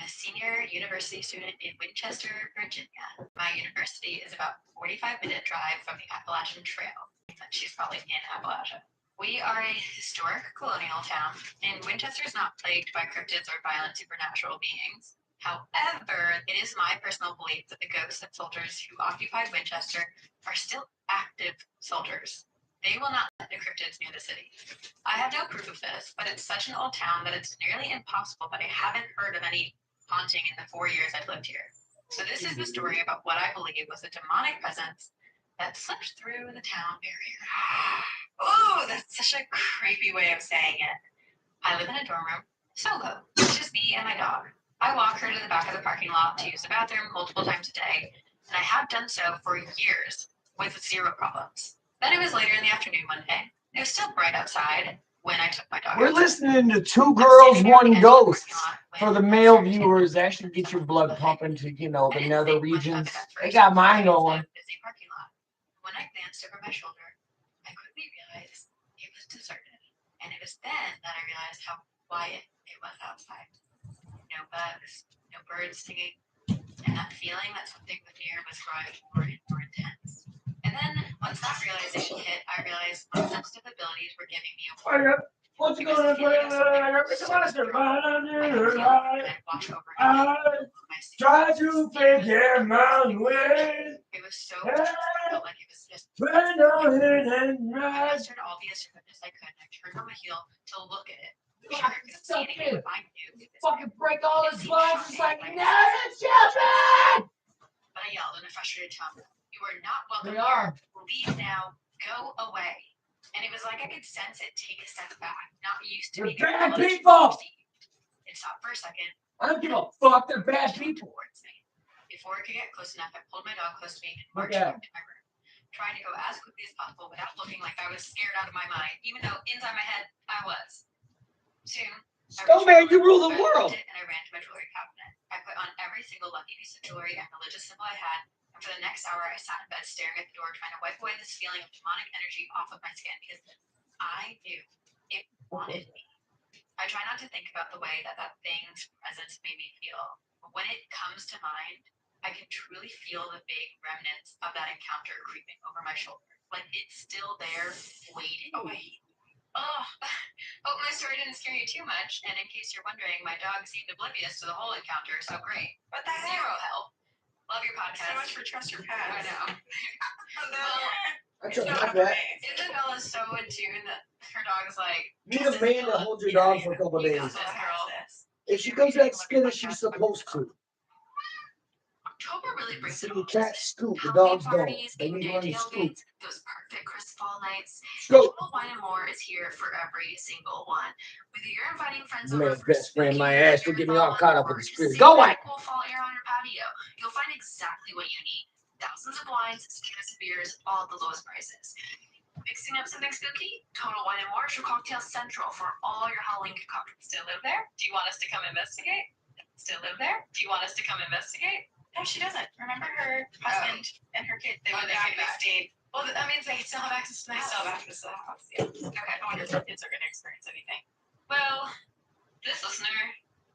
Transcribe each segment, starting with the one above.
senior university student in Winchester, Virginia. My university is about a 45-minute drive from the Appalachian Trail. She's probably in Appalachia. We are a historic colonial town, and Winchester is not plagued by cryptids or violent supernatural beings. However, it is my personal belief that the ghosts of soldiers who occupied Winchester are still active soldiers. They will not let the cryptids near the city. I have no proof of this, but it's such an old town that it's nearly impossible that I haven't heard of any haunting in the 4 years I've lived here. So this is the story about what I believe was a demonic presence that slipped through the town barrier. Oh, that's such a creepy way of saying it. I live in a dorm room, solo. It's just me and my dog. I walk her to the back of the parking lot to use the bathroom multiple times a day, and I have done so for years with zero problems. Then it was later in the afternoon one day. It was still bright outside when I took my dog. We're listening to Two Girls, One Ghost. For the male viewers, that should get your blood pumping to, the nether regions. They got mine on. When I glanced over my shoulder, I quickly realized it was deserted. And it was then that I realized how quiet it was outside. No bugs, no birds singing, and that feeling that something near was growing more and more intense. And then, once that realization hit, I realized my sensitive abilities were giving me a warning. What's going on? Try to figure my way. It was so it felt like it was just I mastered all the assertiveness I could, and I turned on my heel to look at it. Sure, I couldn't see anything, but I knew it was fucking break all his blinds. It's like, no, it's jumping! But I yelled in a frustrated tone. You are not welcome here. Leave now. Go away. And it was like I could sense it take a step back. Not used to being bad people. It stopped for a second. I don't give a fuck. They're bad people. Towards me. Before it could get close enough, I pulled my dog close to me and marched back to my room, trying to go as quickly as possible without looking like I was scared out of my mind, even though inside my head I was. Soon, Snowman, you rule the world. And I ran to my jewelry cabinet. I put on every single lucky piece of jewelry and religious symbol I had. And for the next hour, I sat in bed staring at the door, trying to wipe away this feeling of demonic energy off of my skin because I knew it wanted me. I try not to think about the way that thing's presence made me feel. But when it comes to mind, I can truly feel the big remnants of that encounter creeping over my shoulder. Like it's still there, waiting. Oh, wait. Oh, hope my story didn't scare you too much. And in case you're wondering, my dog seemed oblivious to the whole encounter, so great. What the heck? Zero help. Love your podcast. So much for trust your pets. I know. I trust my pet. Isabella's so in tune that her dog's like. Need a man that holds your dog for a couple days. If she comes back skinny, she's supposed to. October really brings it the all. cat scoop. The dogs don't. Parties, They need one to scoop. those perfect crisp fall nights. Scoop. Total Wine and More is here for every single one. Whether you're inviting friends Man's over best friend, my ass, will get me all caught up with the spirit. Go Go away. cool fall air on your patio. You'll find exactly what you need. Thousands of wines, cans of beers, all at the lowest prices. Mixing up something spooky? Total Wine and More is your cocktail central for all your Halloween concoctions. Still live there? Do you want us to come investigate? Still live there? Do you want us to come investigate? No, she doesn't. Remember her husband and her kid? They went back and stayed. Well, that means they still have access to the house. They still have access to the house, yeah. Okay, I wonder if the kids are going to experience anything. Well, this listener,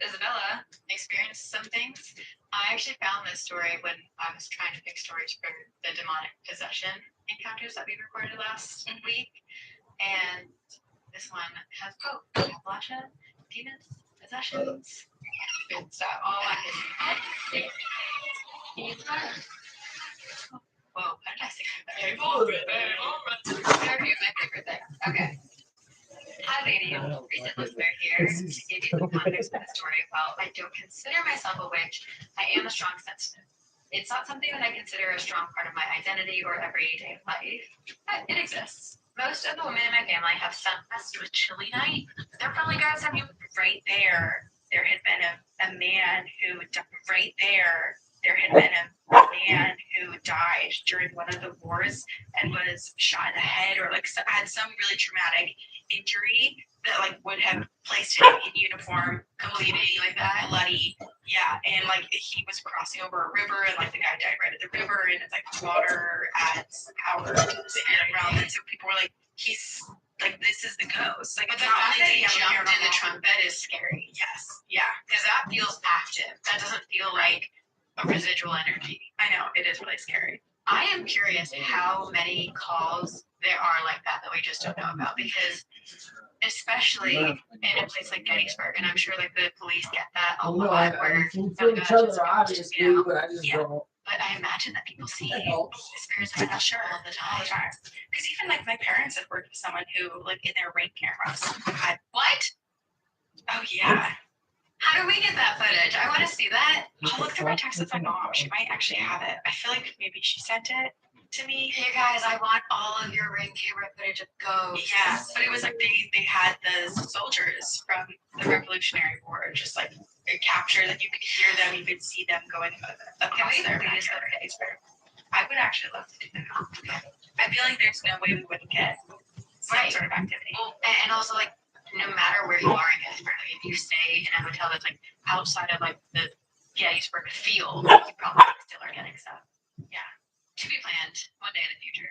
Isabella, experienced some things. I actually found this story when I was trying to pick stories for the demonic possession encounters that we recorded last week. And this one has both Appalachia, demons, possessions, good stuff. All I could. Whoa, how did I say that? Here's my favorite thing. Okay. Hi, ladies. Recent listener here. To give you the context of the story, while I don't consider myself a witch, I am a strong sensitive. It's not something that I consider a strong part of my identity or everyday life, but it exists. Most of the women in my family have some messed with chilly night. They're probably guys have you right there. There had been a man who right there. There had been a man who died during one of the wars and was shot in the head or had some really traumatic injury that would have placed him in uniform, completely bloody. Yeah, and he was crossing over a river and the guy died right at the river and it's water adds power to the around it. So people were he's this is the ghost. But the fact that he jumped in the trumpet is scary. Yes. Yeah. Because that feels active. that doesn't feel like a residual energy. I know, it is really scary. I am curious how many calls there are like that we just don't know about, because especially in a place like Gettysburg, and I'm sure like the police get that a lot, where for each other, obviously, but I just don't. But I imagine that people see spirits I'm like that sure all the all the time. time. Because even like my parents had worked with someone who, like, in their ring cameras had, What? oh yeah. How do we get that footage? I want to see that. I'll look through my texts with my mom. She might actually have it. I feel like maybe she sent it to me. Hey guys, I want all of your ring camera footage of ghosts. Yeah, but it was like they had the soldiers from the Revolutionary War, just like a capture that you could hear them, you could see them going across their please backyard. I would actually love to do that. I feel like there's no way we wouldn't get some Right. sort of activity. Well, and also like no matter where you are in Gettysburg, like if you stay in a hotel that's like outside of like the Gettysburg field, you probably still are getting stuff. Yeah. To be planned one day in the future.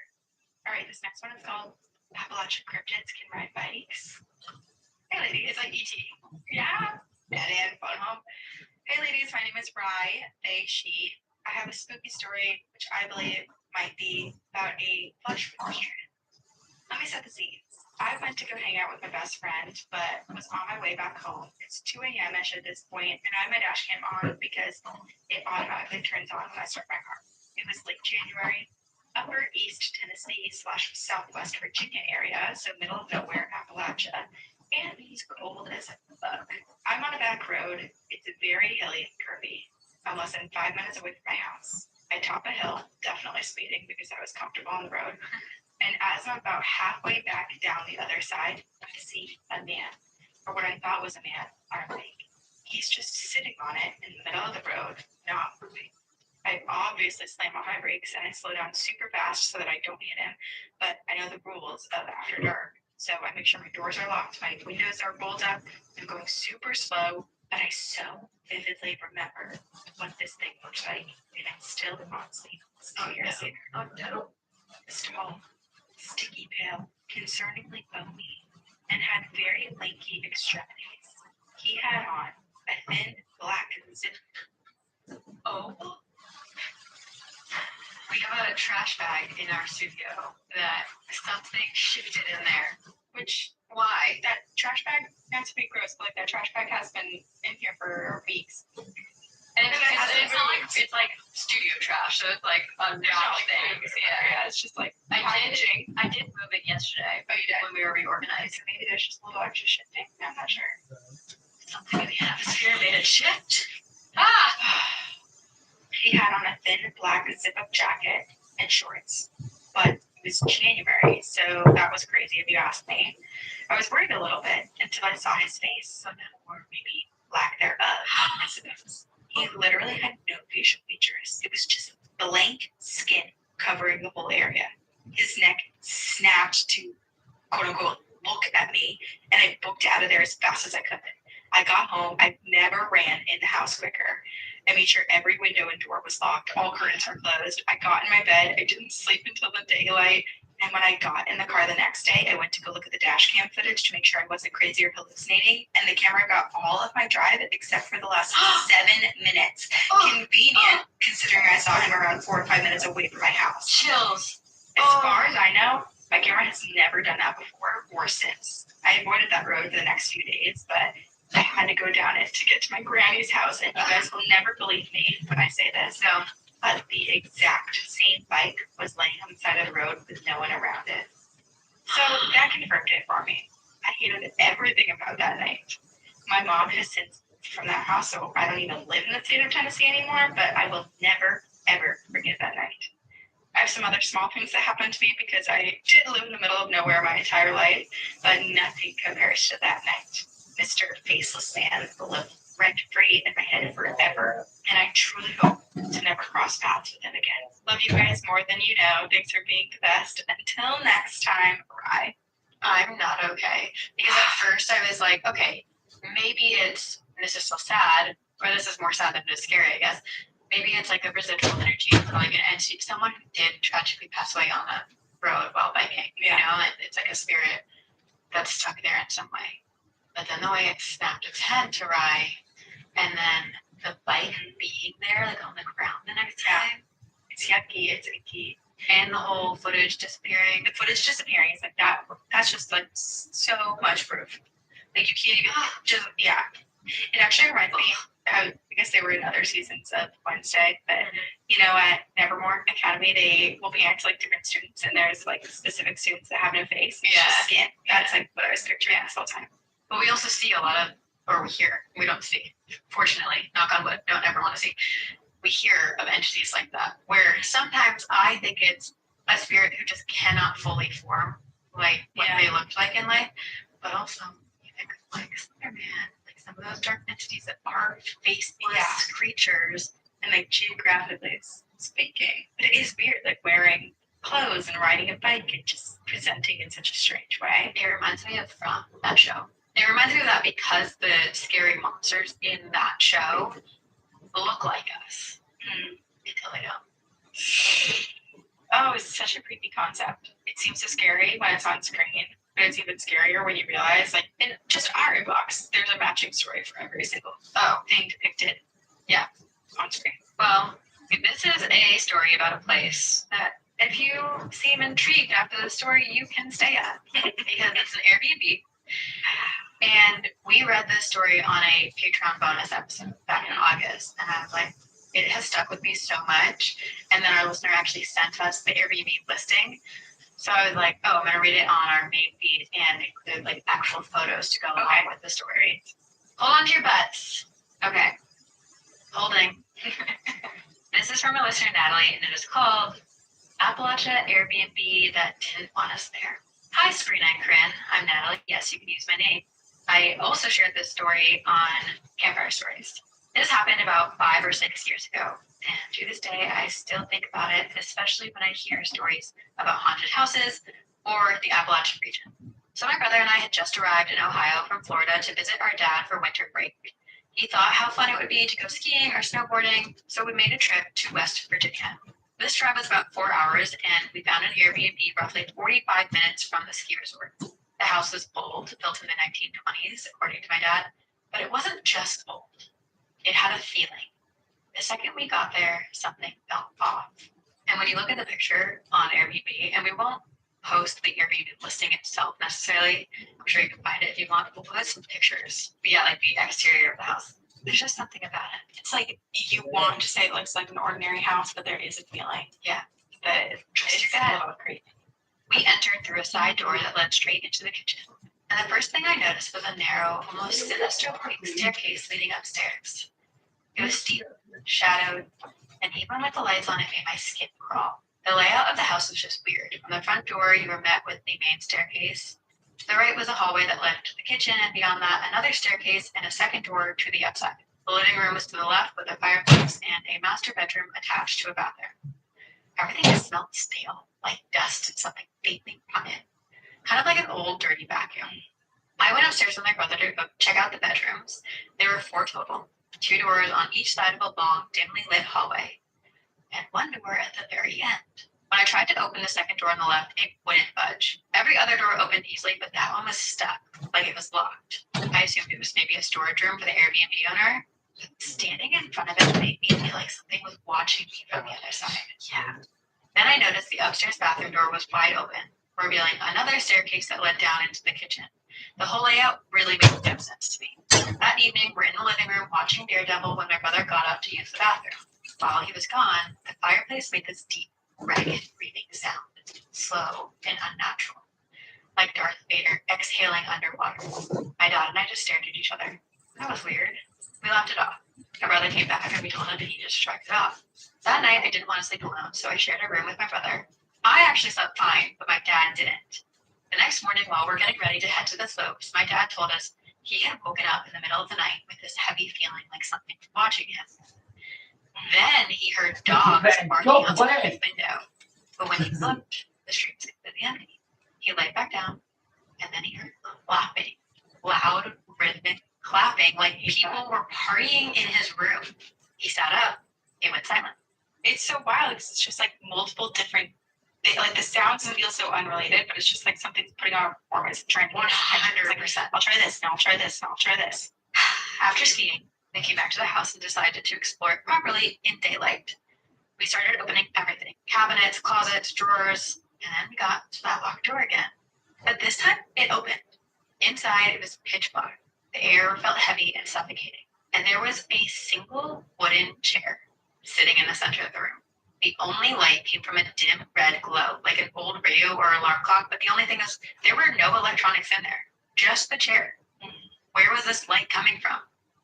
All right, this next one is called Appalachian Cryptids Can Ride Bikes. Hey ladies. It's like ET. Yeah. And fun home. Hey ladies, my name is Rye, they, she. I have a spooky story which I believe might be about a flesh monster. Let me set the scenes. I went to go hang out with my best friend, but was on my way back home. It's 2 a.m.-ish at this point, and I have my dash cam on because it automatically turns on when I start my car. It was late January, upper East Tennessee / Southwest Virginia area, so middle of nowhere, Appalachia, and it's cold as a bug. I'm on a back road. It's very hilly and curvy. I'm less than 5 minutes away from my house. I top a hill, definitely speeding because I was comfortable on the road. And as I'm about halfway back down the other side, I see a man, or what I thought was a man, on a bike. He's just sitting on it in the middle of the road, not moving. I obviously slam on my brakes and I slow down super fast so that I don't hit him, but I know the rules of after dark. So I make sure my doors are locked, my windows are rolled up, I'm going super slow, but I so vividly remember what this thing looks like, and it's still on sleep. Oh, yes. Oh, no. It's tall, sticky pale, concerningly bony, and had very lanky extremities. He had on a thin black zip. Oh. We have a trash bag in our studio that something shifted in there. Which, Why? that trash bag, not to be gross, but like that trash bag has been in here for weeks. And it's not like it's like studio trash, so it's like a trash thing. Yeah. It's just like I packaging. did move it yesterday. Oh, you did? When we were reorganizing. So maybe there's just a little extra shifting. I'm not sure. Something in the atmosphere made it shift. Ah! He had on a thin black zip-up jacket and shorts, but it was January, so that was crazy if you ask me. I was worried a little bit until I saw his face, or maybe lack thereof, I suppose. He literally had no facial features. It was just blank skin covering the whole area. His neck snapped to, quote unquote, look at me, and I booked out of there as fast as I could. I got home. I never ran in the house quicker. I made sure every window and door was locked. All curtains were closed. I got in my bed. I didn't sleep until the daylight. And when I got in the car the next day, I went to go look at the dash cam footage to make sure I wasn't crazy or hallucinating. And the camera got all of my drive except for the last 7 minutes. Convenient, considering I saw him around 4 or 5 minutes away from my house. Chills. As far as I know, my camera has never done that before or since. I avoided that road for the next few days, but I had to go down it to get to my granny's house, and you guys will never believe me when I say this. No. But the exact same bike was laying on the side of the road with no one around it. So that confirmed it for me. I hated everything about that night. My mom has since moved from that house, so I don't even live in the state of Tennessee anymore, but I will never, ever forget that night. I have some other small things that happened to me because I did live in the middle of nowhere my entire life, but nothing compares to that night. Mr. Faceless Man lived rent-free in my head forever, and I truly hope to never cross paths with him again. Love you guys more than you know. Thanks for being the best. Until next time, Rye. I'm not okay. Because at first I was like, okay, maybe it's, this is so sad, or this is more sad than it is scary, I guess. Maybe it's like a residual energy of like an entity. Someone did tragically pass away on the road while biking. You know, it's like a spirit that's stuck there in some way. But then the way it snapped its head to Rye, and then the bike and the whole footage disappearing. The footage disappearing is like that. That's just like so much proof. Like you can't even just It actually reminds me. I guess they were in other seasons of Wednesday, but at Nevermore Academy, they will react to like different students, and there's like specific students that have no face. It's just skin. That's like what I was picturing this whole time. But we also see a lot of, or we hear. We don't see. Fortunately, knock on wood. Don't ever want to see. We hear of entities like that, where sometimes I think it's a spirit who just cannot fully form like what they looked like in life, but also you think of like Spider-Man, like some of those dark entities that are faceless creatures, and like geographically speaking, but it is weird, like wearing clothes and riding a bike and just presenting in such a strange way. It reminds me of from that show. It reminds me of that because the scary monsters in that show look like us until they don't. Oh, it's such a creepy concept. It seems so scary when it's on screen, but it's even scarier when you realize, like, in just our inbox, there's a matching story for every single thing depicted. Yeah, on screen. Well, this is a story about a place that if you seem intrigued after the story, you can stay at because it's an Airbnb. And we read this story on a Patreon bonus episode back in August, and I was like, it has stuck with me so much. And then our listener actually sent us the Airbnb listing. So I was like, oh, I'm going to read it on our main feed and include like actual photos to go along with the story. Hold on to your butts. Okay. Holding. This is from a listener, Natalie, and it is called Appalachia Airbnb That Didn't Want Us There. Hi, Sabrina and Corinne. I'm Natalie. Yes, you can use my name. I also shared this story on Campfire Stories. This happened about 5 or 6 years ago, and to this day, I still think about it, especially when I hear stories about haunted houses or the Appalachian region. So my brother and I had just arrived in Ohio from Florida to visit our dad for winter break. He thought how fun it would be to go skiing or snowboarding, so we made a trip to West Virginia. This drive was about 4 hours, and we found an Airbnb roughly 45 minutes from the ski resort. The house was old, built in the 1920s, according to my dad, but it wasn't just old. It had a feeling. The second we got there, something felt off. And when you look at the picture on Airbnb, and we won't post the Airbnb listing itself necessarily, I'm sure you can find it if you want, we'll put some pictures. But yeah, like the exterior of the house. There's just something about it. It's like you want to say it looks like an ordinary house, but there is a feeling. Yeah. But it's a little creepy. We entered through a side door that led straight into the kitchen. And the first thing I noticed was a narrow, almost sinister-looking staircase leading upstairs. It was steep, shadowed, and even with the lights on, it made my skin crawl. The layout of the house was just weird. From the front door, you were met with the main staircase. To the right was a hallway that led to the kitchen, and beyond that, another staircase and a second door to the outside. The living room was to the left with a fireplace and a master bedroom attached to a bathroom. Everything just smelled stale, like dust and something vaping on it. Kind of like an old, dirty vacuum. I went upstairs with my brother to go check out the bedrooms. There were 4 total. 2 doors on each side of a long, dimly lit hallway, and 1 door at the very end. When I tried to open the second door on the left, it wouldn't budge. Every other door opened easily, but that one was stuck, like it was locked. I assumed it was maybe a storage room for the Airbnb owner. But standing in front of it made me feel like something was watching me from the other side. Yeah. Then I noticed the upstairs bathroom door was wide open, revealing another staircase that led down into the kitchen. The whole layout really made no sense to me. That evening, we're in the living room watching Daredevil when my brother got up to use the bathroom. While he was gone, the fireplace made this deep, ragged breathing sound, slow and unnatural, like Darth Vader exhaling underwater. My dad and I just stared at each other. That was weird. We laughed it off. My brother came back and we told him, and he just shrugged it off. That night, I didn't want to sleep alone, so I shared a room with my brother. I actually slept fine, but my dad didn't. The next morning, while we're getting ready to head to the slopes, my dad told us he had woken up in the middle of the night with this heavy feeling like something was watching him. Then he heard dogs barking outside his window. But when he looked, the street was completely empty. He laid back down, and then he heard clapping, loud, rhythmic clapping, like people were partying in his room. He sat up. It went silent. It's so wild because it's just like multiple different, like the sounds feel so unrelated, but it's just like something's putting on a performance and trying to 100%. I'll try this, and I'll try this, and I'll try this. After skiing, they came back to the house and decided to explore it properly in daylight. We started opening everything. Cabinets, closets, drawers, and then we got to that locked door again. But this time, it opened. Inside, it was pitch black. The air felt heavy and suffocating. And there was a single wooden chair sitting in the center of the room. The only light came from a dim red glow, like an old radio or alarm clock, but the only thing is there were no electronics in there, just the chair. Where was this light coming from?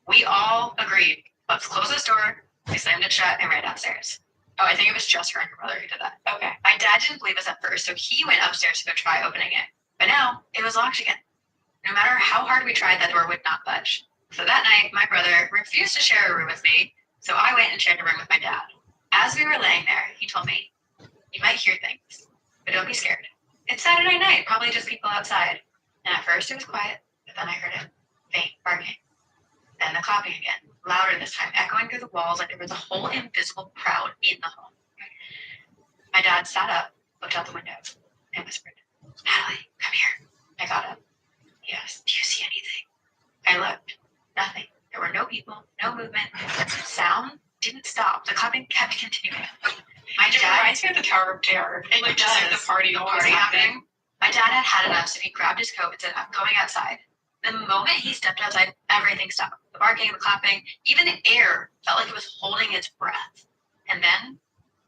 We all agreed, let's close this door. We slammed it shut and ran downstairs. Oh, I think it was just her and her brother who did that. Okay. My dad didn't believe us at first, so he went upstairs to go try opening it. But now, it was locked again. No matter how hard we tried, that door would not budge. So that night, my brother refused to share a room with me, so I went and shared a room with my dad. As we were laying there, he told me, you might hear things, but don't be scared. It's Saturday night, probably just people outside. And at first it was quiet, but then I heard it faint barking. Then the clapping again, louder this time, echoing through the walls like there was a whole invisible crowd in the home. My dad sat up, looked out the window, and whispered, Natalie, come here. I got up. He asked, do you see anything? I looked. Nothing. There were no people, no movement. The sound didn't stop. The clapping kept continuing. My dad reminds me of the Tower of Terror. It like just like the party happening. My dad had had enough, so he grabbed his coat and said, I'm going outside. The moment he stepped outside, everything stopped. The barking, the clapping, even the air felt like it was holding its breath. And then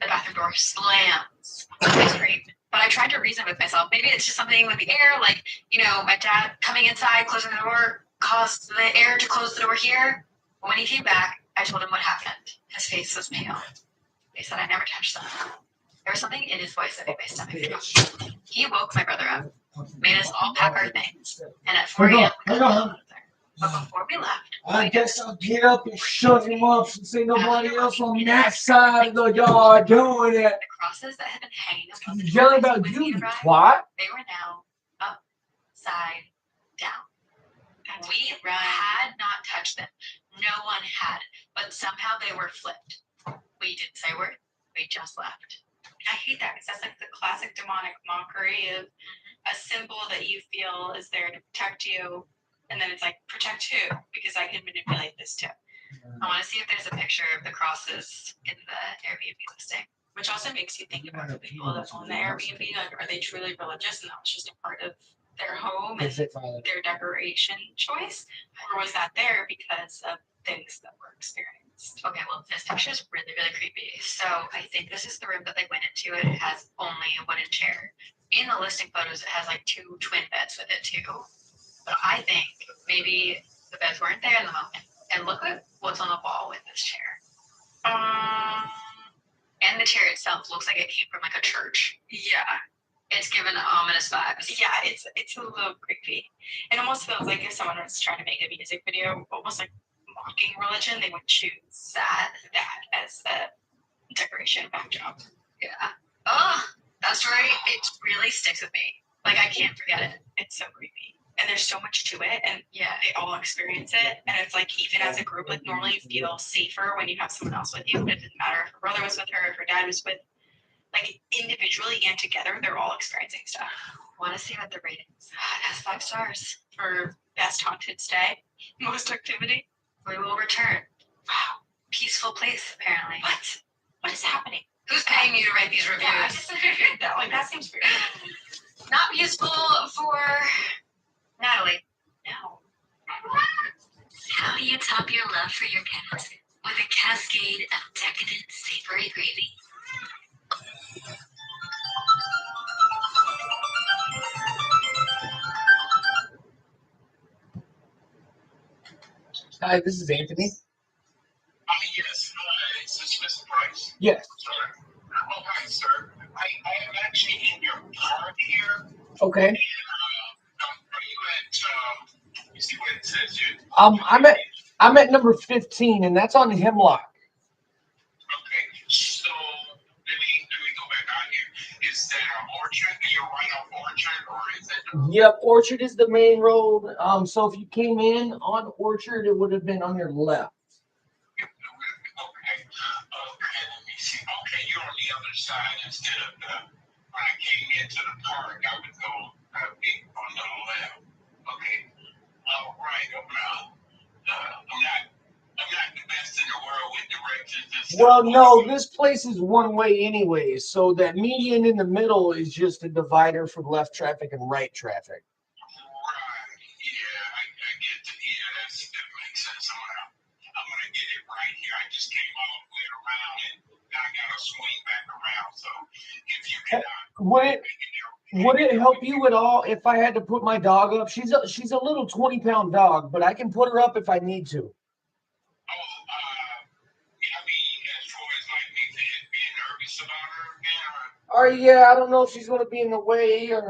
the bathroom door slams. I screamed. But I tried to reason with myself. Maybe it's just something with the air, like, my dad coming inside, closing the door, caused the air to close the door here. But when he came back, I told him what happened. His face was pale. He said I never touched them. There was something in his voice that made my stomach drop. He woke my brother up, made us all pack our things, and at 4 a.m. But before we left, I guess I'll get up and shut him up since ain't nobody else on that side of the yard doing it. The crosses that had been hanging above the He's yelling about you, you twat. They were now upside down. We had not touched them. No one had. But somehow they were flipped. We didn't say a word. We just left. I hate that because that's like the classic demonic mockery of a symbol that you feel is there to protect you. And then it's like, protect who? Because I can manipulate this too. I want to see if there's a picture of the crosses in the Airbnb listing. Which also makes you think about the people that own the Airbnb. Like, are they truly religious and that was just a part of their home and their decoration choice? Or was that there because of things that were experienced? Okay, well, this picture is really, really creepy. So I think this is the room that they went into. It has only a wooden chair. In the listing photos, it has like 2 twin beds with it too. But I think maybe the beds weren't there in the moment. And look at what's on the wall with this chair. And the chair itself looks like it came from like a church. Yeah. It's given ominous vibes. Yeah, it's a little creepy. It almost feels like if someone was trying to make a music video, almost like mocking religion, they would choose that as a decoration backdrop. Yeah. Oh, that story, it really sticks with me. Like, I can't forget it. It's so creepy. And there's so much to it, and yeah, they all experience it. And it's like, even as a group, like, normally you feel safer when you have someone else with you. It didn't matter if her brother was with her, if her dad was with, like, individually and together, they're all experiencing stuff. Want to see what the ratings? It has 5 stars. For best haunted stay, most activity. We will return. Wow. Peaceful place, apparently. What is happening? Who's paying you to write these reviews? Yeah, I just figured that. Like, that seems weird. Not useful for Natalie. No. How do you top your love for your pets with a cascade of decadent savory gravy? Hi, this is Anthony. Yes. Is this Mr. Price? Yes. Sorry. Oh, hi, sir. I am actually in your park here. Okay. And, are you at, let me see what it says here. I'm at number 15, and that's on Hemlock. Okay. So, let me go back out here. Is that an orchard? You're right off Orchard, or is that? Yep, Orchard is the main road. So if you came in on Orchard, it would have been on your left. Okay. Okay, let me see. Okay, you're on the other side instead of when I came into the park, I would be on the left. Okay. All right. I'm not the best in the world with directions and stuff? Well, no, this place is one way anyway, so that median in the middle is just a divider for left traffic and right traffic. Right. Yeah, I get the, yeah, that makes sense. I'm gonna get it right here. I just came all the way around and now I gotta swing back around. So if you can Would it help you at all if I had to put my dog up? She's a little 20-pound dog, but I can put her up if I need to. I mean, as far as like me being nervous about her, man, Or yeah, I don't know if she's gonna be in the way or. no,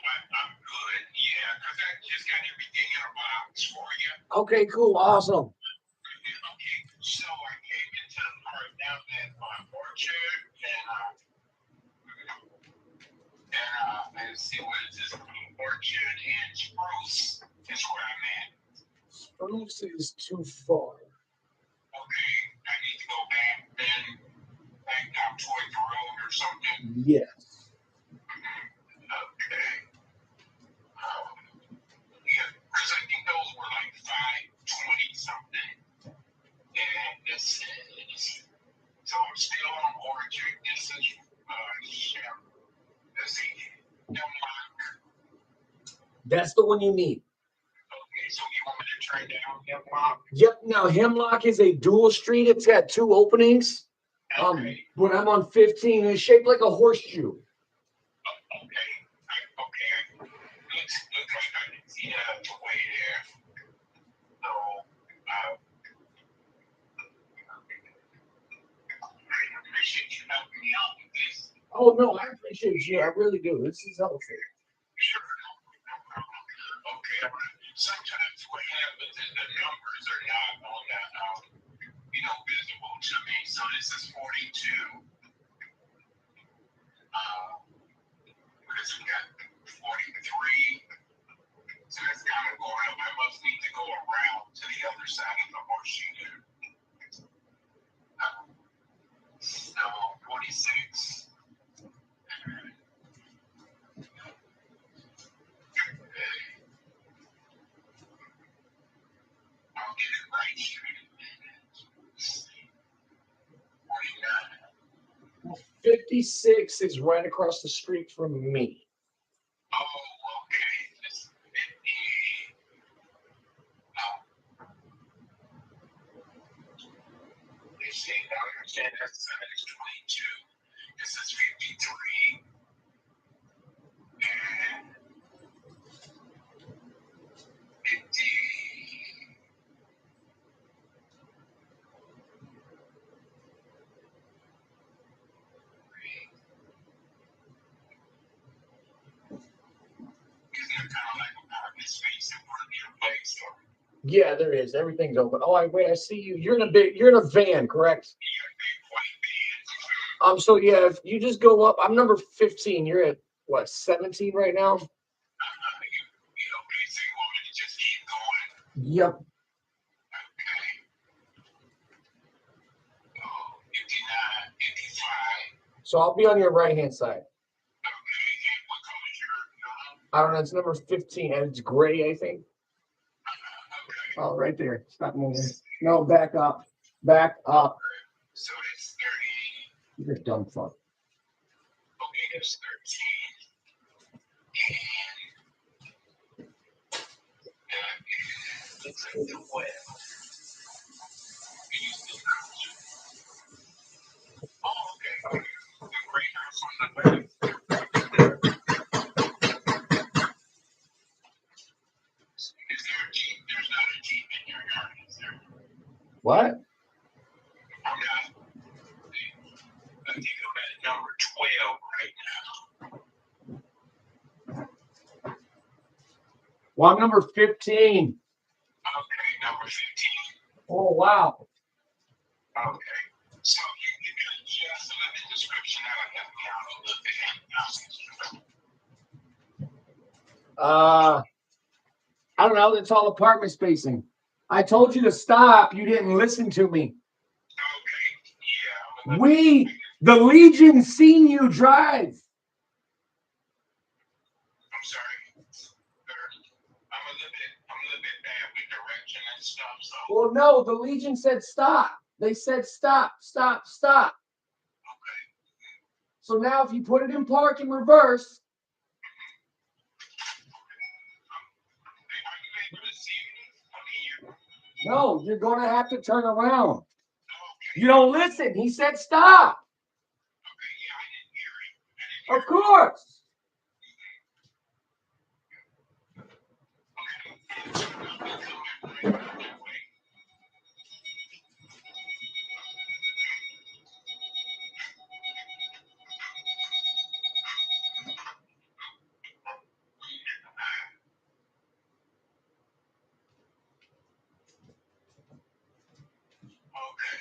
I'm good. Yeah, because I just got everything in a box for you. Okay, cool, awesome. Okay, so I came into the park down at Orchard and see what is this? Orchard and Spruce is where I'm at. Spruce is too far. Okay, I need to go back out toward the road or something. Yes. Okay. Yeah, because I think those were like 520 something. And this is, so I'm still on Orchard. This is Chef. Let's see. Hemlock. That's the one you need. Okay, so you want me to turn down Hemlock? Yep. Now Hemlock is a dual street. It's got 2 openings. Okay. But I'm on 15. It's shaped like a horseshoe. Okay. Looks like I can see the way there. So, I appreciate you helping me out with this. Oh no, I appreciate you. I really do. This is helpful. Sure. Okay. Sometimes what happens is the numbers are not on that, visible to me. So this is 42. Because we got 43. So that's kind of going up. I must need to go around to the other side of the horseshoe there. So 46. I'll get it right here. 49. 56 is right across the street from me. Oh, okay. This 50. They say now I understand that side is 22. This is 53. And 50. Isn't there kind of like a parking space in front of your place? Or Yeah, there is. Everything's open. Oh, wait, I see you. You're in a van, correct? you're a big white van. So yeah, if you just go up, I'm number 15. You're at what, 17 right now? Okay, so you want me to just keep going? Yep. Okay. Oh, 59, 55. So I'll be on your right hand side. Okay, and what color is your I don't know, it's number 15 and it's gray, I think. Okay. Oh, right there. Stop moving. No, back up. Back up. So that's 30. You're a dumb fuck. Okay, that's 13. And looks like the web. Oh, okay. The gray house on the left. Is there a Jeep? There's not a Jeep in your yard, is there? What? I'm not. I think I'm at number 12 right now. Well, I'm number 15. Okay, number 15. Oh, wow. Okay. So you give me just a little description that will help me out a little bit. I don't know. It's all apartment spacing. I told you to stop. You didn't listen to me. Okay, yeah. The Legion seen you drive. I'm sorry. I'm a little bit bad with directions. Well, no, the Legion said stop. They said stop, stop, stop. Okay. So now if you put it in park in reverse, Are you able to see me? I mean, no, you're going to have to turn around. okay. You don't listen. He said stop. Okay, yeah, I didn't hear it. Of course. Okay.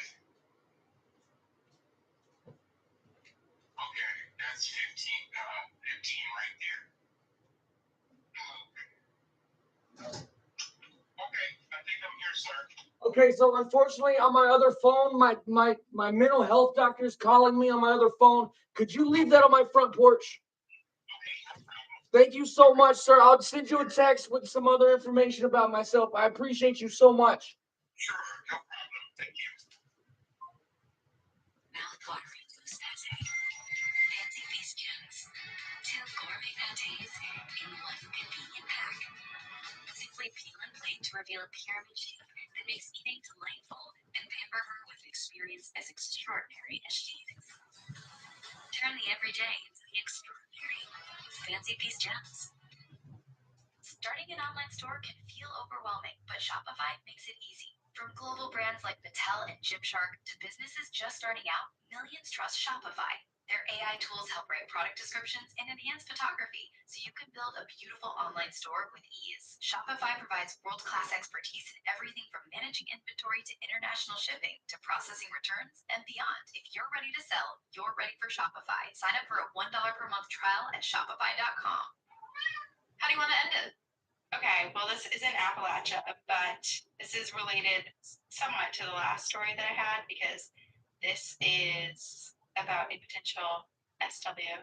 Okay, that's 15, 15 right there. Okay, I think I'm here, sir. Okay, so unfortunately on my other phone, my mental health doctor is calling me on my other phone. Could you leave that on my front porch? Thank you so much, sir. I'll send you a text with some other information about myself. I appreciate you so much. Sure, no problem. Thank you. Mouth-watering goose pate. Fancy feast gems. 2 gourmet pates in 1 convenient pack. Simply peel and plate to reveal a pyramid shape that makes eating delightful and pamper her with an experience as extraordinary as she is. Turn the everyday into the extraordinary. Fancy feast gems. Starting an online store can feel overwhelming, but Shopify makes it easy. From global brands like Mattel and Gymshark to businesses just starting out, millions trust Shopify. Their AI tools help write product descriptions and enhance photography, so you can build a beautiful online store with ease. Shopify provides world-class expertise in everything from managing inventory to international shipping to processing returns and beyond. If you're ready to sell, you're ready for Shopify. Sign up for a $1 per month trial at shopify.com. How do you want to end it? Okay, well, this isn't Appalachia, but this is related somewhat to the last story that I had because this is about a potential SW, a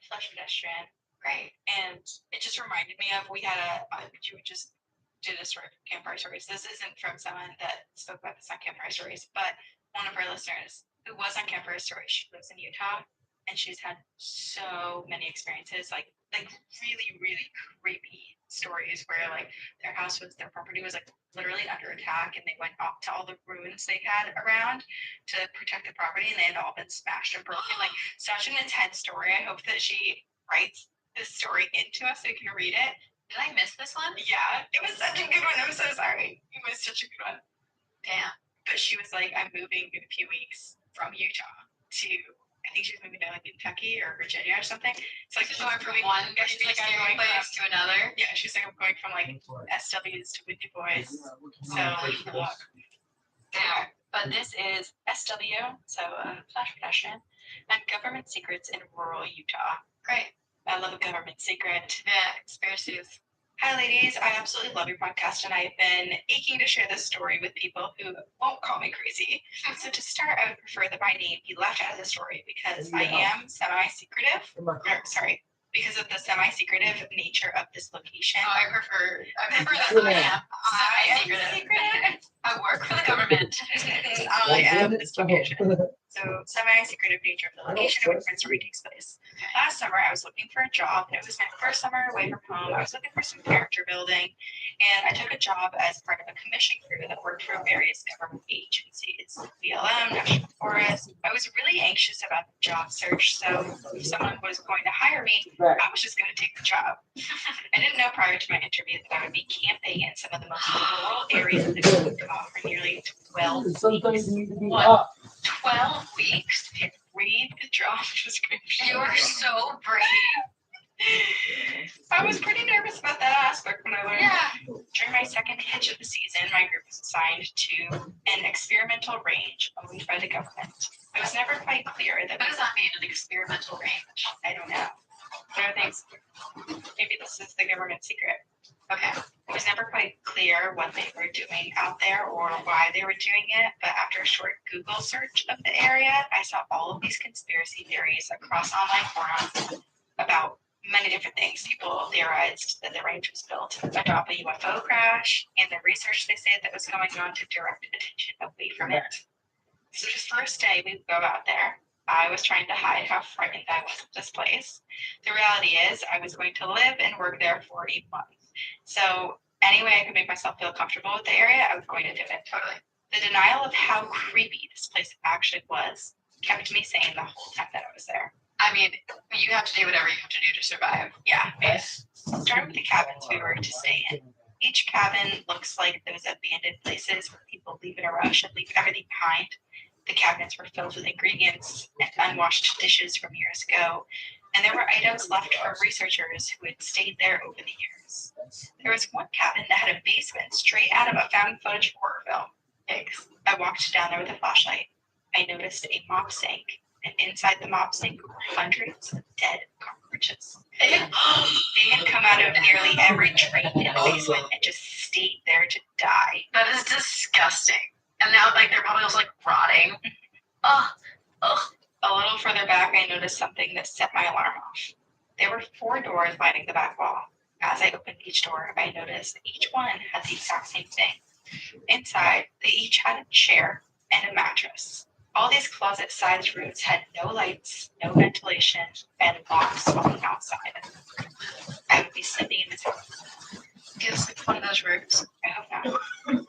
flesh pedestrian. Great. And it just reminded me of, we had you just did a story from Campfire Stories. This isn't from someone that spoke about this on Campfire Stories, but one of our listeners who was on Campfire Stories, she lives in Utah, and she's had so many experiences, like really, really creepy stories where like their property was like literally under attack, and they went up to all the ruins they had around to protect the property, and they had all been smashed and broken. Like such an intense story. I hope that she writes this story into us so we can read it. Did I miss this one? Yeah, it was such a good one. I'm so sorry. It was such a good one. Damn. But she was like, I'm moving in a few weeks from Utah to, I think she was moving to like Kentucky or Virginia or something. It's like She's going from one place to another. Yeah, she's like, I'm going from like SWs to Windy Boys. So look. Damn. But this is SW, so flash pedestrian, and government secrets in rural Utah. Great. I love a government secret. Yeah, conspiracies. Hi, ladies. I absolutely love your podcast, and I've been aching to share this story with people who won't call me crazy. So to start, I would prefer that my name be left out of the story because I am semi-secretive. Because of the semi-secretive nature of this location. Oh, I prefer that I am semi-secretive. I work for the government. I am this location. So semi-secretive nature of the location of where the story takes place. Last summer, I was looking for a job, and it was my first summer away from home. I was looking for some character building, and I took a job as part of a commission crew that worked for various government agencies, BLM, National Forest. I was really anxious about the job search, so if someone was going to hire me, I was just going to take the job. I didn't know prior to my interview that I would be camping in some of the most rural areas of the Utah for nearly 12 weeks. Need to be What? 12 weeks? Read the job description. You are so brave. I was pretty nervous about that aspect when I learned. Yeah. During my second hitch of the season, my group was assigned to an experimental range owned by the government. It was never quite clear that. What does that mean, an experimental range? I don't know. There are things. Maybe this is the government secret. Okay. It was never quite clear what they were doing out there or why they were doing it, but after a short Google search of the area, I saw all of these conspiracy theories across online forums about many different things. People theorized that the range was built atop a UFO crash, and the research they said that was going on to direct attention away from it. So the first day we go out there, I was trying to hide how frightened I was of this place. The reality is I was going to live and work there for a month. So any way I could make myself feel comfortable with the area, I was going to do it. Totally. The denial of how creepy this place actually was kept me sane the whole time that I was there. I mean, you have to do whatever you have to do to survive. Yeah. Starting with the cabins we were to stay in. Each cabin looks like those abandoned places where people leave in a rush and leave everything behind. The cabinets were filled with ingredients and unwashed dishes from years ago, and there were items left from researchers who had stayed there over the years. There was one cabin that had a basement straight out of a found footage horror film. Yikes. I walked down there with a flashlight. I noticed a mop sink, and inside the mop sink were hundreds of dead cockroaches. They had come out of nearly every drain in the basement and just stayed there to die. That is disgusting. And now, like, they're probably also, like, rotting. Ugh. A little further back, I noticed something that set my alarm off. There were 4 doors lining the back wall. As I opened each door, I noticed that each one had the exact same thing. Inside, they each had a chair and a mattress. All these closet-sized rooms had no lights, no ventilation, and locks on the outside. I would be sleeping in this house. Do you sleep in one of those rooms? I hope not.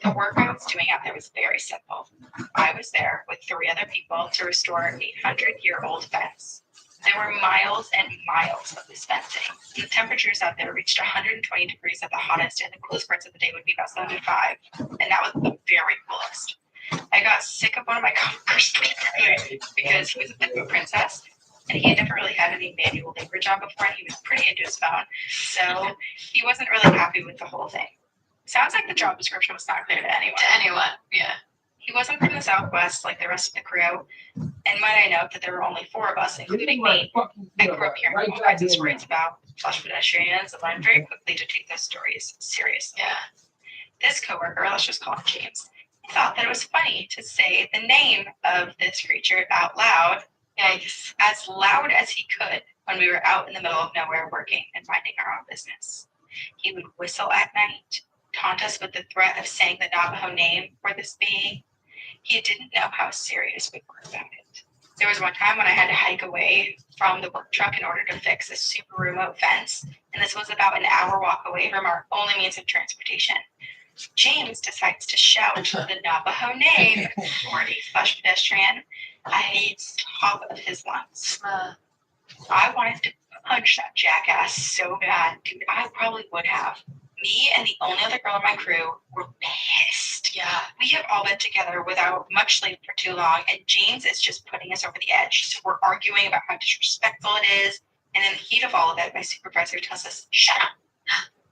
The work I was doing out there was very simple. I was there with 3 other people to restore a 100-year-old fence. There were miles and miles of this fencing. The temperatures out there reached 120 degrees at the hottest, and the coolest parts of the day would be about 75, and that was the very coolest. I got sick of one of my coworkers because he was a bit of a princess, and he had never really had any manual labor job before, and he was pretty into his phone, so he wasn't really happy with the whole thing. Sounds like the job description was not clear to anyone. Yeah. He wasn't from the Southwest like the rest of the crew, and might I note that there were only 4 of us, including me. I grew up hearing all kinds of stories about flush pedestrians, and learned very quickly to take those stories seriously. Yeah. This coworker, let's just call him James, thought that it was funny to say the name of this creature out loud, as loud as he could when we were out in the middle of nowhere working and minding our own business. He would whistle at night, taunt us with the threat of saying the Navajo name for this being. He didn't know how serious we were about it. There was one time when I had to hike away from the work truck in order to fix a super remote fence, and this was about an hour walk away from our only means of transportation. James decides to shout the Navajo name for a flush pedestrian at the top of his lungs. I wanted to punch that jackass so bad, dude. I probably would have. Me and the only other girl in my crew were pissed. Yeah. We have all been together without much sleep for too long, and James is just putting us over the edge. So we're arguing about how disrespectful it is, and in the heat of all of it, my supervisor tells us, "Shut up,"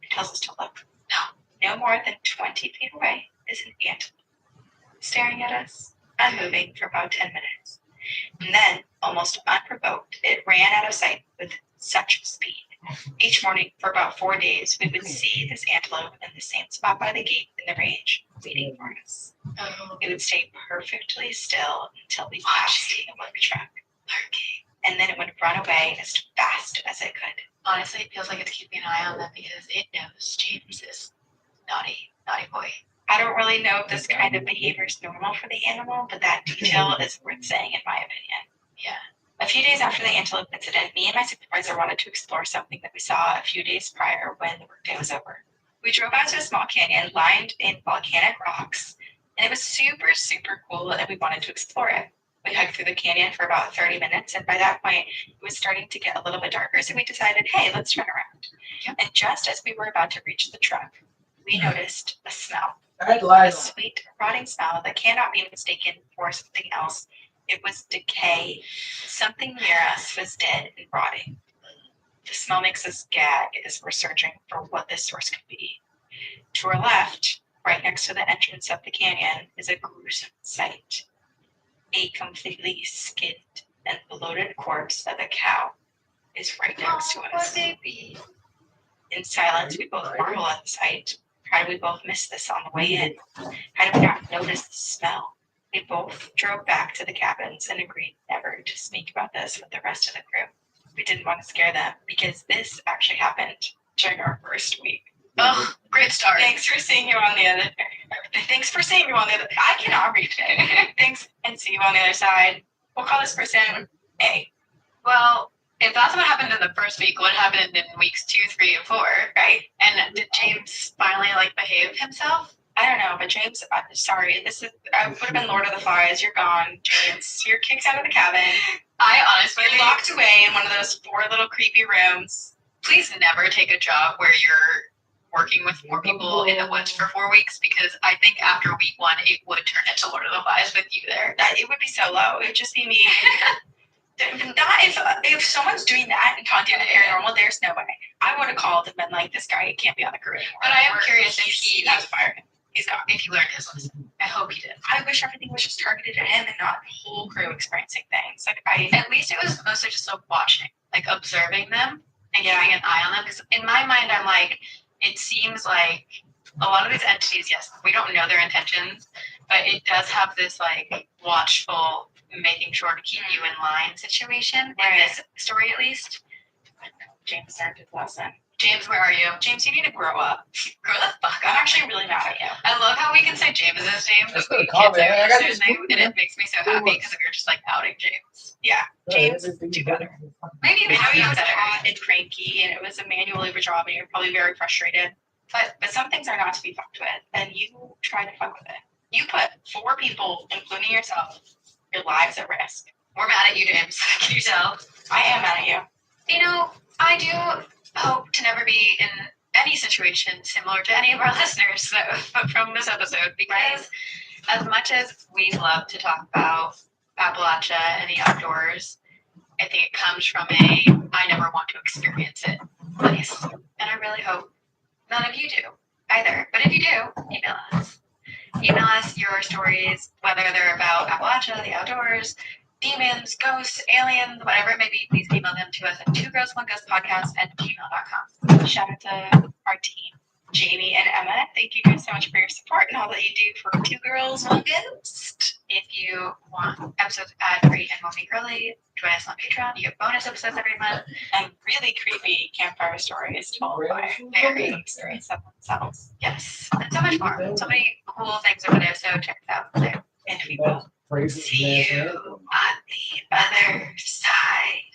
and tells us to look. No more than 20 feet away is an antelope, staring at us, unmoving for about 10 minutes. And then, almost unprovoked, it ran out of sight with such speed. Each morning, for about 4 days, we would see this antelope in the same spot by the gate in the range, waiting for us. It would stay perfectly still until we passed the work truck. And then it would run away as fast as it could. Honestly, it feels like it's keeping an eye on them because it knows James is naughty boy. I don't really know if this kind of behavior is normal for the animal, but that detail is worth saying in my opinion. Yeah. A few days after the antelope incident, me and my supervisor wanted to explore something that we saw a few days prior when the workday was over. We drove out to a small canyon lined in volcanic rocks, and it was super, super cool, and we wanted to explore it. We hiked through the canyon for about 30 minutes, and by that point, it was starting to get a little bit darker, so we decided, hey, let's turn around. Yep. And just as we were about to reach the truck, we noticed a smell. I'd A lie. sweet, rotting smell that cannot be mistaken for something else. It was decay. Something near us was dead and rotting. The smell makes us gag as we're searching for what this source could be. To our left, right next to the entrance of the canyon, is a gruesome sight. A completely skinned and bloated corpse of a cow is right next to us. Baby. In silence, we both marvel at the sight. How did we both miss this on the way in? How did we not notice the smell? We both drove back to the cabins and agreed never to speak about this with the rest of the crew. we didn't want to scare them because this actually happened during our first week. Oh, great start. Thanks for seeing you on the other. Thanks for seeing you on the other. I cannot read it. Thanks, and see you on the other side. We'll call this person A. Well, if that's what happened in the first week, what happened in weeks 2, 3, and 4, right? And did James finally behave himself? I don't know, but James, sorry, I would have been Lord of the Flies. You're gone, James. You're kicked out of the cabin. I honestly You're locked away in one of those 4 little creepy rooms. Please never take a job where you're working with 4 people in the woods for 4 weeks, because I think after week 1 it would turn into Lord of the Flies with you there. It would be so low. It would just be me. If someone's doing that and content paranormal, there's no way. I would have called and been like, this guy can't be on the crew anymore. But I am curious if he has fired him. He's gone. If he learned his lesson. I hope he did. I wish everything was just targeted at him and not the whole crew experiencing things. At least it was mostly just watching, observing them and keeping an eye on them. Because in my mind, I'm like, it seems like a lot of these entities, yes, we don't know their intentions, but it does have this watchful, making sure to keep you in line situation, in this story at least. James learned his lesson. James, where are you? James, you need to grow up. Grow the fuck up. I'm actually really mad at you. I love how we can say James's name, but we Comment. can't I got say his this name, movie, and it makes me so happy because we're just outing James. Yeah, James, do better. Maybe I know he you was was hot and cranky, and it was a manual labor job, and you're probably very frustrated. But some things are not to be fucked with, and you tried to fuck with it. You put 4 people, including yourself, your lives at risk. We're mad at you, James. Can you tell? I am mad at you. You know, I do hope to never be in any situation similar to any of our listeners from this episode, because as much as we love to talk about Appalachia and the outdoors, I think it comes from I never want to experience it place. And I really hope none of you do either. But if you do, email us. Email us your stories, whether they're about Appalachia, the outdoors, demons, ghosts, aliens, whatever it may be. Please email them to us at twogirlsoneghostpodcast@gmail.com. Shout out to our team, Jamie and Emma. Thank you guys so much for your support and all that you do for 2 Girls, 1 Ghost. If you want episodes ad-free and mommy girly, join us on Patreon. You get bonus episodes every month. And really creepy campfire stories told by very experienced themselves. Yes, and so much more. So many cool things over there, so check it out there. And we will See you on the other side.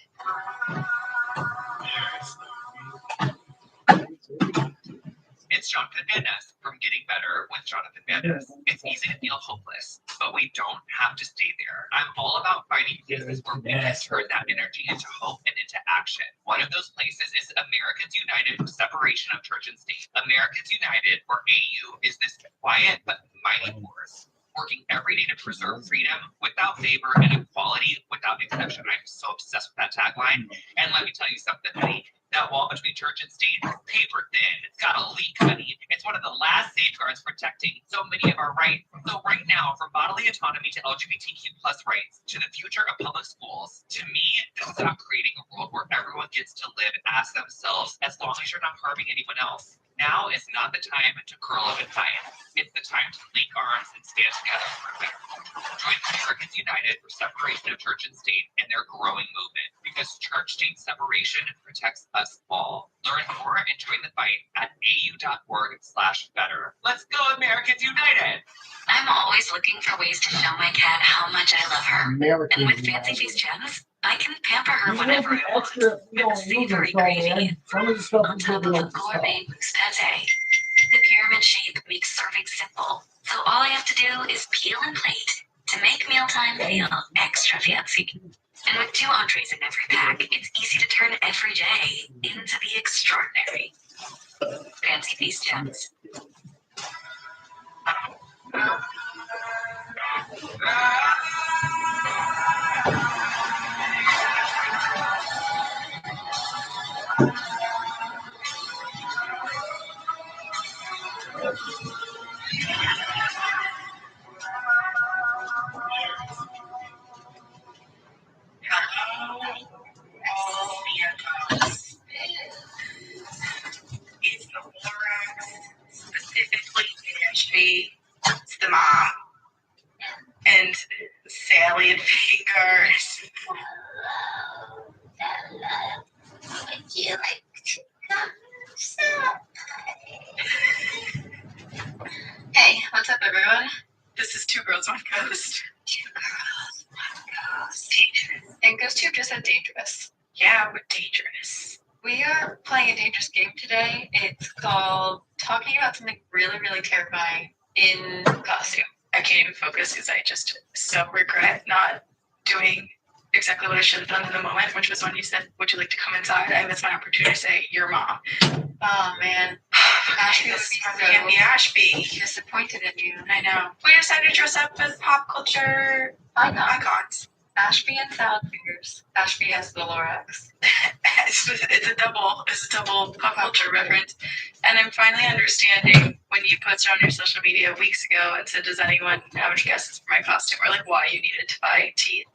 It's Jonathan Van Ness from Getting Better with Jonathan Van Ness. It's easy to feel hopeless, but we don't have to stay there. I'm all about finding places where we can turn that energy into hope and into action. One of those places is Americans United for Separation of Church and State. Americans United, or AU, is this quiet but mighty force, working every day to preserve freedom without favor and equality without exception. I'm so obsessed with that tagline. And let me tell you something, honey. That wall between church and state is paper thin. It's got a leak, honey. It's one of the last safeguards protecting so many of our rights. So right now, from bodily autonomy to LGBTQ plus rights to the future of public schools, to me, this is about creating a world where everyone gets to live as themselves as long as you're not harming anyone else. Now is not the time to curl up and fight. It's the time to link arms and stand together for a better world. Join Americans United for Separation of Church and State and their growing movement, because church-state separation protects us all. Learn more and join the fight at au.org/better. Let's go, Americans United! I'm always looking for ways to show my cat how much I love her. And with Fancy Feast Gems, I can pamper her whenever I want. With savory gravy, on top of a gourmet mousse pate. The pyramid shape makes serving simple, so all I have to do is peel and plate to make mealtime feel extra fancy. And with 2 entrees in every pack, it's easy to turn every day into the extraordinary. Fancy Feast Gems. It's the Lorax, specifically Ashley, it's the mom, and Sally and Fingers. Bella, would you like to come outside? Hey, what's up, everyone? This is Two Girls, One Ghost. Two girls, one ghost. Dangerous. And Ghost Tube just said dangerous. Yeah, we're dangerous. We are playing a dangerous game today. It's called talking about something really, really terrifying in costume. I can't even focus because I just so regret not doing exactly what I should have done in the moment, which was when you said, would you like to come inside? I missed my opportunity to say, your mom. Oh, man. Ashby was Candy Ashby. disappointed in you. I know. We decided to dress up as pop culture icons. Ashby and salad fingers. Ashby as the Lorax. It's a double pop culture reference. And I'm finally understanding when you posted on your social media weeks ago and said, does anyone have any guesses for my costume? Or like why you needed to buy teeth.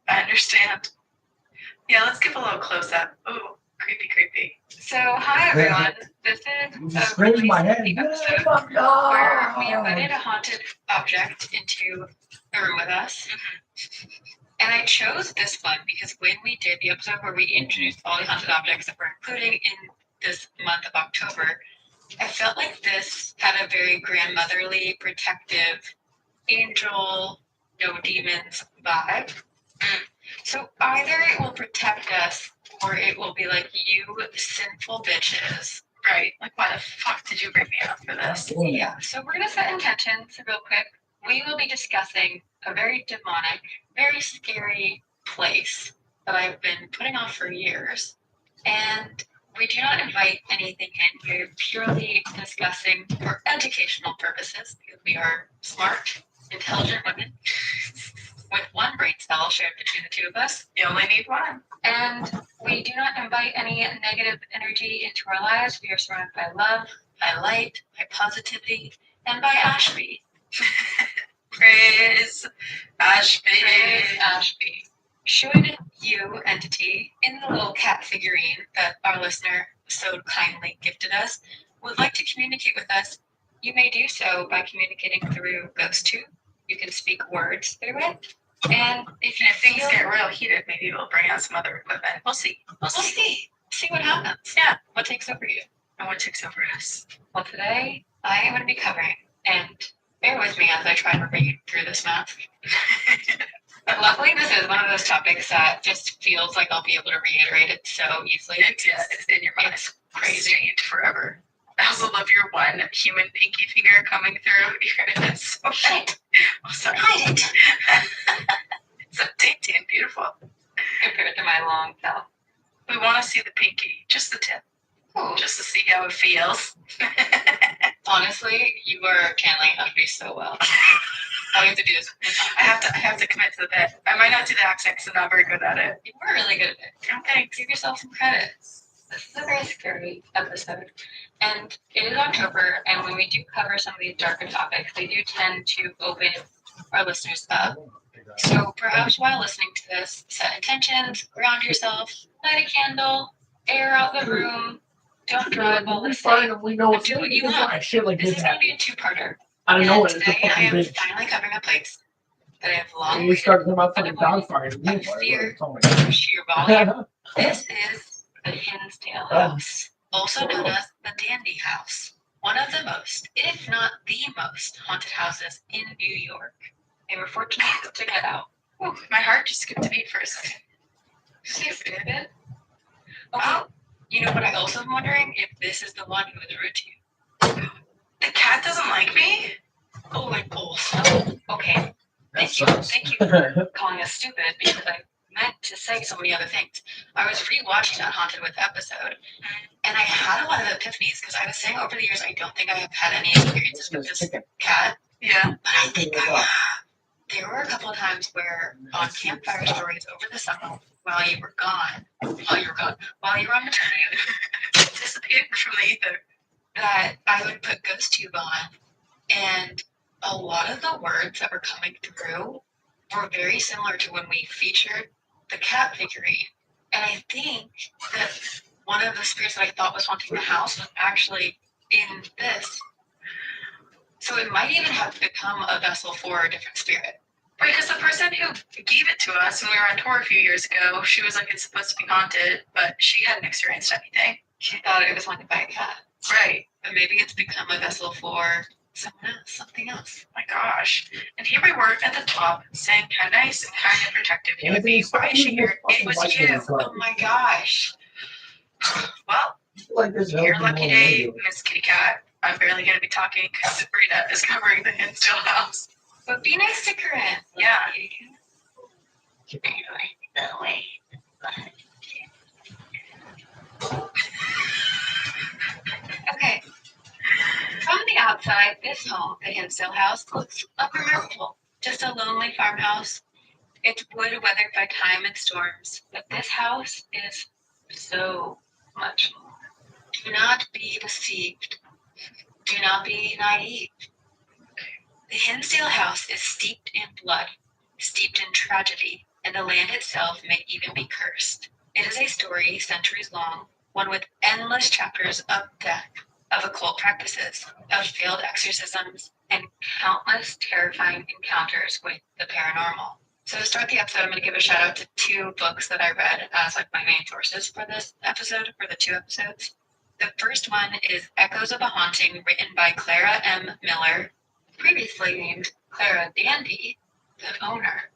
I understand. Yeah, let's give a little close up. Ooh, creepy. So, hi everyone. This is a Scratch really my head. spooky episode where we invited a haunted object into the room with us. And I chose this one because when we did the episode where we introduced all the haunted objects that we're including in this month of October, I felt like this had a very grandmotherly, protective, angel, no demons vibe. So either it will protect us or it will be like, you sinful bitches. Right. Like, why the fuck did you bring me out for this? Yeah. So we're going to set intentions real quick. We will be discussing a very demonic, very scary place that I've been putting off for years. And we do not invite anything in. We're purely discussing for educational purposes because we are smart, intelligent women with one brain cell shared between the two of us. You only need one. And we do not invite any negative energy into our lives. We are surrounded by love, by light, by positivity, and by Ashby. Praise Ashby. Praise Ashby. Should you, entity, in the little cat figurine that our listener so kindly gifted us, would like to communicate with us, you may do so by communicating through GhostTube. You can speak words through it. And if things get real heated, maybe we'll bring out some other equipment. We'll see. We'll see. See what happens. Yeah. What takes over you? And what takes over us? Well, today I am going to be covering, and bear with me as I try to read through this mask. But luckily, this is one of those topics that just feels like I'll be able to reiterate it so easily. It's in your mind. It's Crazy forever. I also love your one human pinky finger coming through. It's so shit. Oh, sorry. Hide it. It's so dainty and beautiful. Compared to my long tail. We want to see the pinky, just the tip, Ooh. just to see how it feels. Honestly, you are channeling Ashby so well. All you have to do is I have to commit to the bit. I might not do the accent because I'm not very good at it. you were really good at it. Okay. Give yourself some credit. This is a very scary episode. And it is October, and when we do cover some of these darker topics, they do tend to open our listeners up. So perhaps while listening to this, set intentions, ground yourself, light a candle, air out the room, don't drive while listening. We know Do what you want. Shit like This this is going to be happens. a two-parter. I don't know And it. It's a today I fucking am bitch. finally covering a place that I have long We started talking about fucking Otherwise, dog fires. fear. Oh my God. sheer volume. This is the Hinsdale House, also known as the Dandy House, one of the most, if not the most, haunted houses in New York. And we're fortunate to get out. Ooh, my heart just skipped a beat for a second. Stupid. Okay. You know what I also am wondering? If this is the one who is rude to you. The cat doesn't like me? Oh, like also. Okay. Thank you for calling us stupid because I meant to say so many other things. I was rewatching that Haunted with episode, and I had a lot of epiphanies because I was saying over the years I don't think I have had any experiences with this cat, Yeah. but I think I have. There were a couple of times where on campfire stories over the summer, while you were on maternity leave, Disappeared from the ether. that I would put GhostTube on, and a lot of the words that were coming through were very similar to when we featured the cat figurine. And I think that one of the spirits that I thought was haunting the house was actually in this. So it might even have become a vessel for a different spirit. Because the person who gave it to us when we were on tour a few years ago, she was like, it's supposed to be haunted, but she hadn't experienced anything. She thought it was haunted by a cat. Right. But maybe it's become a vessel for someone else, something else. My gosh. And here we were at the top saying how nice and kind and protective he would be. Why is she here? It was you. Oh my gosh. Well, your lucky day, Miss Kitty Cat. I'm barely going to be talking because Sabrina is covering the Hinsdale house. But be nice to Corinne. Yeah. Okay. From the outside, this home, the Hinsdale house, looks unremarkable. Just a lonely farmhouse. It's wood weathered by time and storms. But this house is so much more. Do not be deceived. Do not be naive. The Hinsdale house is steeped in blood, steeped in tragedy, and the land itself may even be cursed. It is a story centuries long, one with endless chapters of death, of occult practices, of failed exorcisms, and countless terrifying encounters with the paranormal. So to start the episode, I'm going to give a shout out to 2 books that I read as like my main sources for this episode, for the 2 episodes. The first one is Echoes of a Haunting, written by Clara M. Miller, previously named Clara Dandy, the owner,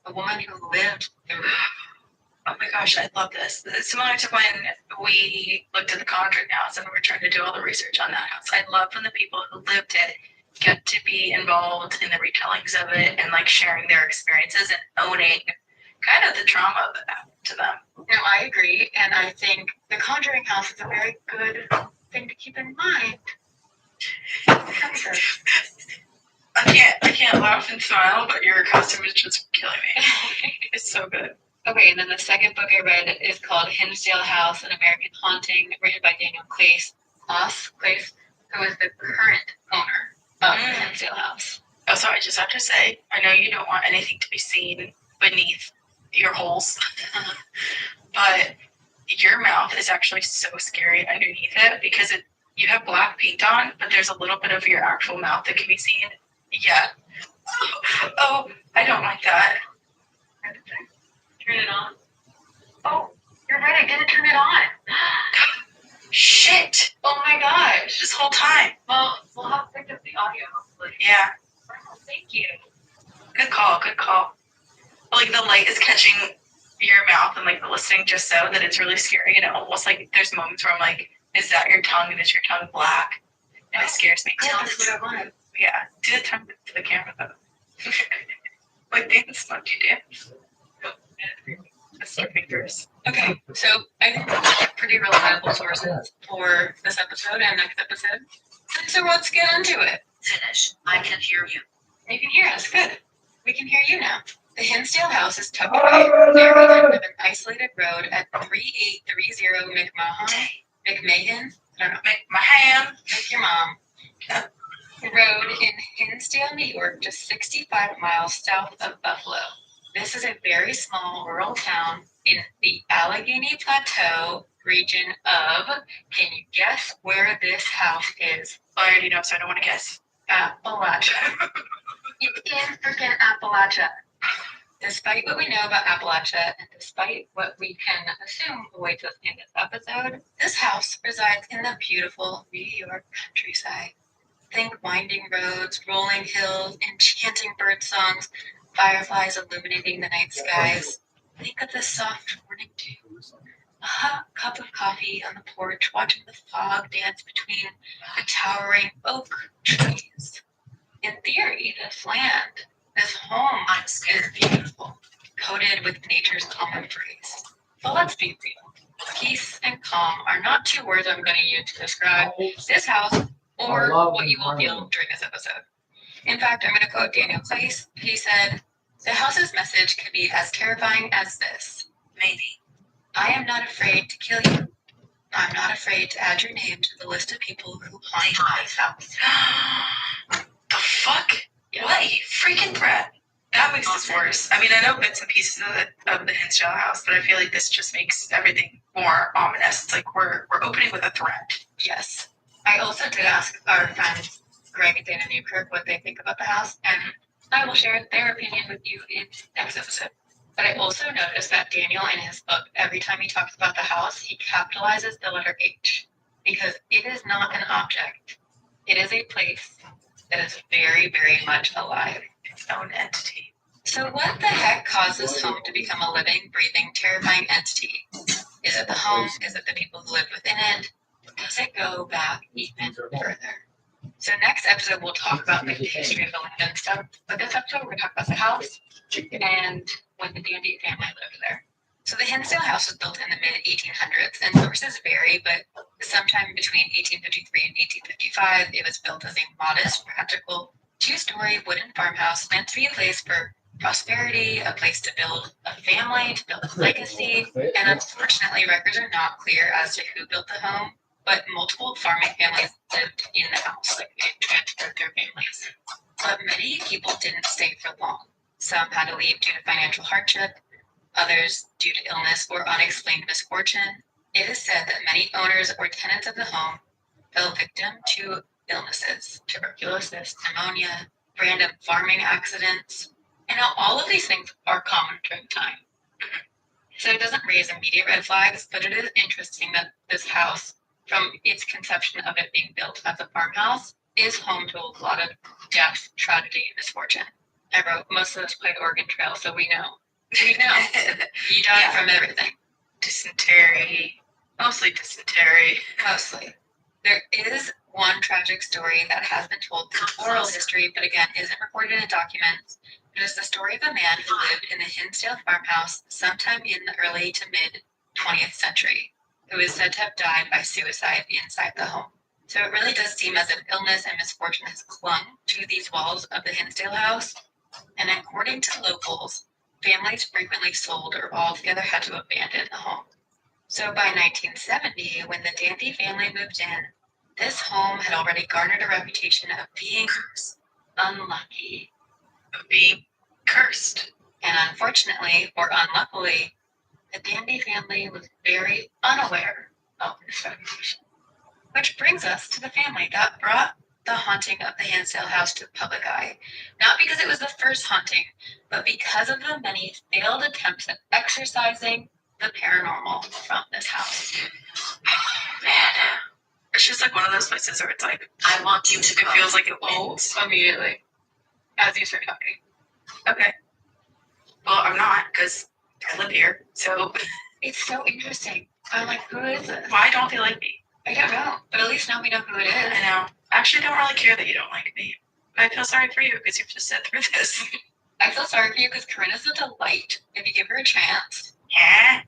a woman who lived through. Oh my gosh, I love this. Similar to when we looked at the Conjuring house and we were trying to do all the research on that house. I love when the people who lived it get to be involved in the retellings of it and like sharing their experiences and owning kind of the trauma that happened to them. No, I agree, and I think the Conjuring house is a very good thing to keep in mind. I can't laugh and smile, but your costume is just killing me. It's so good. Okay, and then the second book I read is called Hinsdale House, An American Haunting, written by Daniel Claes, who is the current owner of the Hinsdale House. Also, I just have to say, I know you don't want anything to be seen beneath your holes, but your mouth is actually so scary underneath it because you have black paint on, but there's a little bit of your actual mouth that can be seen. Yeah. Oh, I don't like that. Turn it on. Oh, you're right, I didn't turn it on. Shit. Oh my gosh. This whole time. Well, we'll have to pick up the audio, hopefully. Yeah. Oh, thank you. Good call. Like the light is catching your mouth and like the listening just so that it's really scary, and it almost like there's moments where I'm like, is that your tongue and is your tongue black? And it scares me. Yeah, that's what I wanted. Yeah, do the tongue to the camera though. Like dance, not you dance. That's your fingers. Okay, so I think those are pretty reliable sources for this episode and next episode. So let's get into it. Finish. I can hear you. You can hear us, good. We can hear you now. The Hinsdale house is tucked away at the very end of an isolated road at 3830 McMahon. I don't know. Make my hand. Make your mom. Road in Hinsdale, New York, just 65 miles south of Buffalo. This is a very small rural town in the Allegheny Plateau region of, can you guess where this house is? Oh, I already know, so I don't want to guess. Appalachia. It's in freaking Appalachia. Despite what we know about Appalachia, and despite what we can assume awaits us in this episode, this house resides in the beautiful New York countryside. Think winding roads, rolling hills, enchanting bird songs, fireflies illuminating the night skies. Think of the soft morning dew. A hot cup of coffee on the porch, watching the fog dance between the towering oak trees. In theory, this land, this home, is beautiful, coated with nature's common phrase. But let's be real. Peace and calm are not 2 words I'm going to use to describe this house or what you will feel during this episode. In fact, I'm going to quote Daniel Claes. He said, "The house's message could be as terrifying as this. Maybe. I am not afraid to kill you. I'm not afraid to add your name to the list of people who haunt this house." The fuck? Yeah. What a freaking threat. That makes this worse. I mean, I know bits and pieces of the Hinsdale house, but I feel like this just makes everything more ominous. It's like we're opening with a threat. Yes. I also did ask our friends, Greg and Dana Newkirk, what they think about the house, and I will share their opinion with you in next episode. But I also noticed that Daniel in his book, every time he talks about the house, he capitalizes the letter H because it is not an object. It is a place that is very, very much alive. Its own entity. So what the heck caused this home to become a living, breathing, terrifying entity? Is it the home? Is it the people who lived within it? Does it go back even further? So next episode we'll talk about like the history of the land and stuff. But this episode we're gonna talk about the house and when the Dandy family lived there. So the Hinsdale house was built in the mid 1800s, and sources vary, but sometime between 1853 and 1855, it was built as a modest, practical, two-story wooden farmhouse meant to be a place for prosperity, a place to build a family, to build a legacy. And unfortunately, records are not clear as to who built the home, but multiple farming families lived in the house, like they transferred their families. But many people didn't stay for long. Some had to leave due to financial hardship, others due to illness or unexplained misfortune. It is said that many owners or tenants of the home fell victim to illnesses, tuberculosis, pneumonia, random farming accidents. And now all of these things are common during time. So it doesn't raise immediate red flags, but it is interesting that this house, from its conception of it being built as a farmhouse, is home to a lot of death, tragedy, and misfortune. I wrote, most of us played Oregon Trail, so we know. We know. You die from everything. Dysentery. Mostly dysentery. Mostly. There is one tragic story that has been told through oral history, but again, isn't recorded in documents. It is the story of a man who lived in the Hinsdale farmhouse sometime in the early to mid 20th century, who is said to have died by suicide inside the home. So it really does seem as if illness and misfortune has clung to these walls of the Hinsdale house. And according to locals, families frequently sold or altogether had to abandon the home. So by 1970, when the Dandy family moved in, this home had already garnered a reputation of being unlucky. Of being cursed. And unfortunately, or unluckily, the Dandy family was very unaware of this reputation. Which brings us to the family that brought the haunting of the Hinsdale house to the public eye. Not because it was the first haunting, but because of the many failed attempts at exorcising the paranormal from this house. Man. It's just like one of those places where it's like, I want you to go. It feels like it wins. Immediately. As you start talking. Okay. Well, I'm not, because I live here, so. It's so interesting. I'm like, who is this? Why don't they like me? I don't know, but at least now we know who it is. I know. I actually don't really care that you don't like me. I feel sorry for you because you've just sat through this. I feel sorry for you because Corinna's a delight if you give her a chance. Yeah.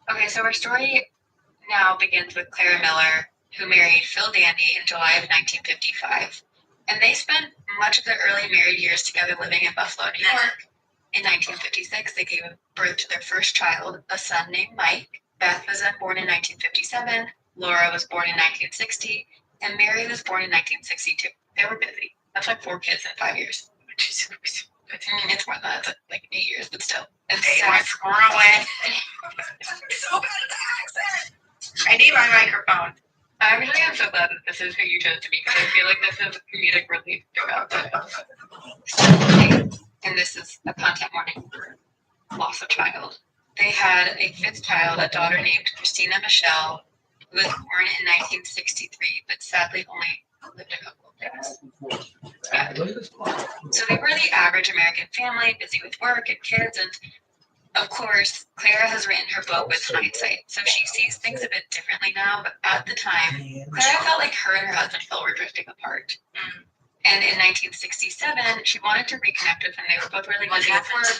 Okay, so our story now begins with Clara Miller, who married Phil Dandy in July of 1955. And they spent much of their early married years together living in Buffalo, New York. In 1956, they gave birth to their first child, a son named Mike. Beth was then born in 1957. Laura was born in 1960. And Mary was born in 1962. They were busy. That's like 4 kids in 5 years. It's more than that. It's like 8 years, but still. And Hey, my score away. I'm so bad at the accent. I need my microphone. Actually, I'm so glad that this is who you chose to be because I feel like this is comedic relief throughout the and this is a content warning for loss of child. They had a 5th child, a daughter named Christina Michelle, who was born in 1963, but sadly only lived a couple of days. Yeah. So they were the average American family, busy with work and kids, and of course, Clara has written her book with hindsight, so she sees things a bit differently now, but at the time, Clara felt like her and her husband Phil were drifting apart. And in 1967, she wanted to reconnect with him. They were both really busy with work.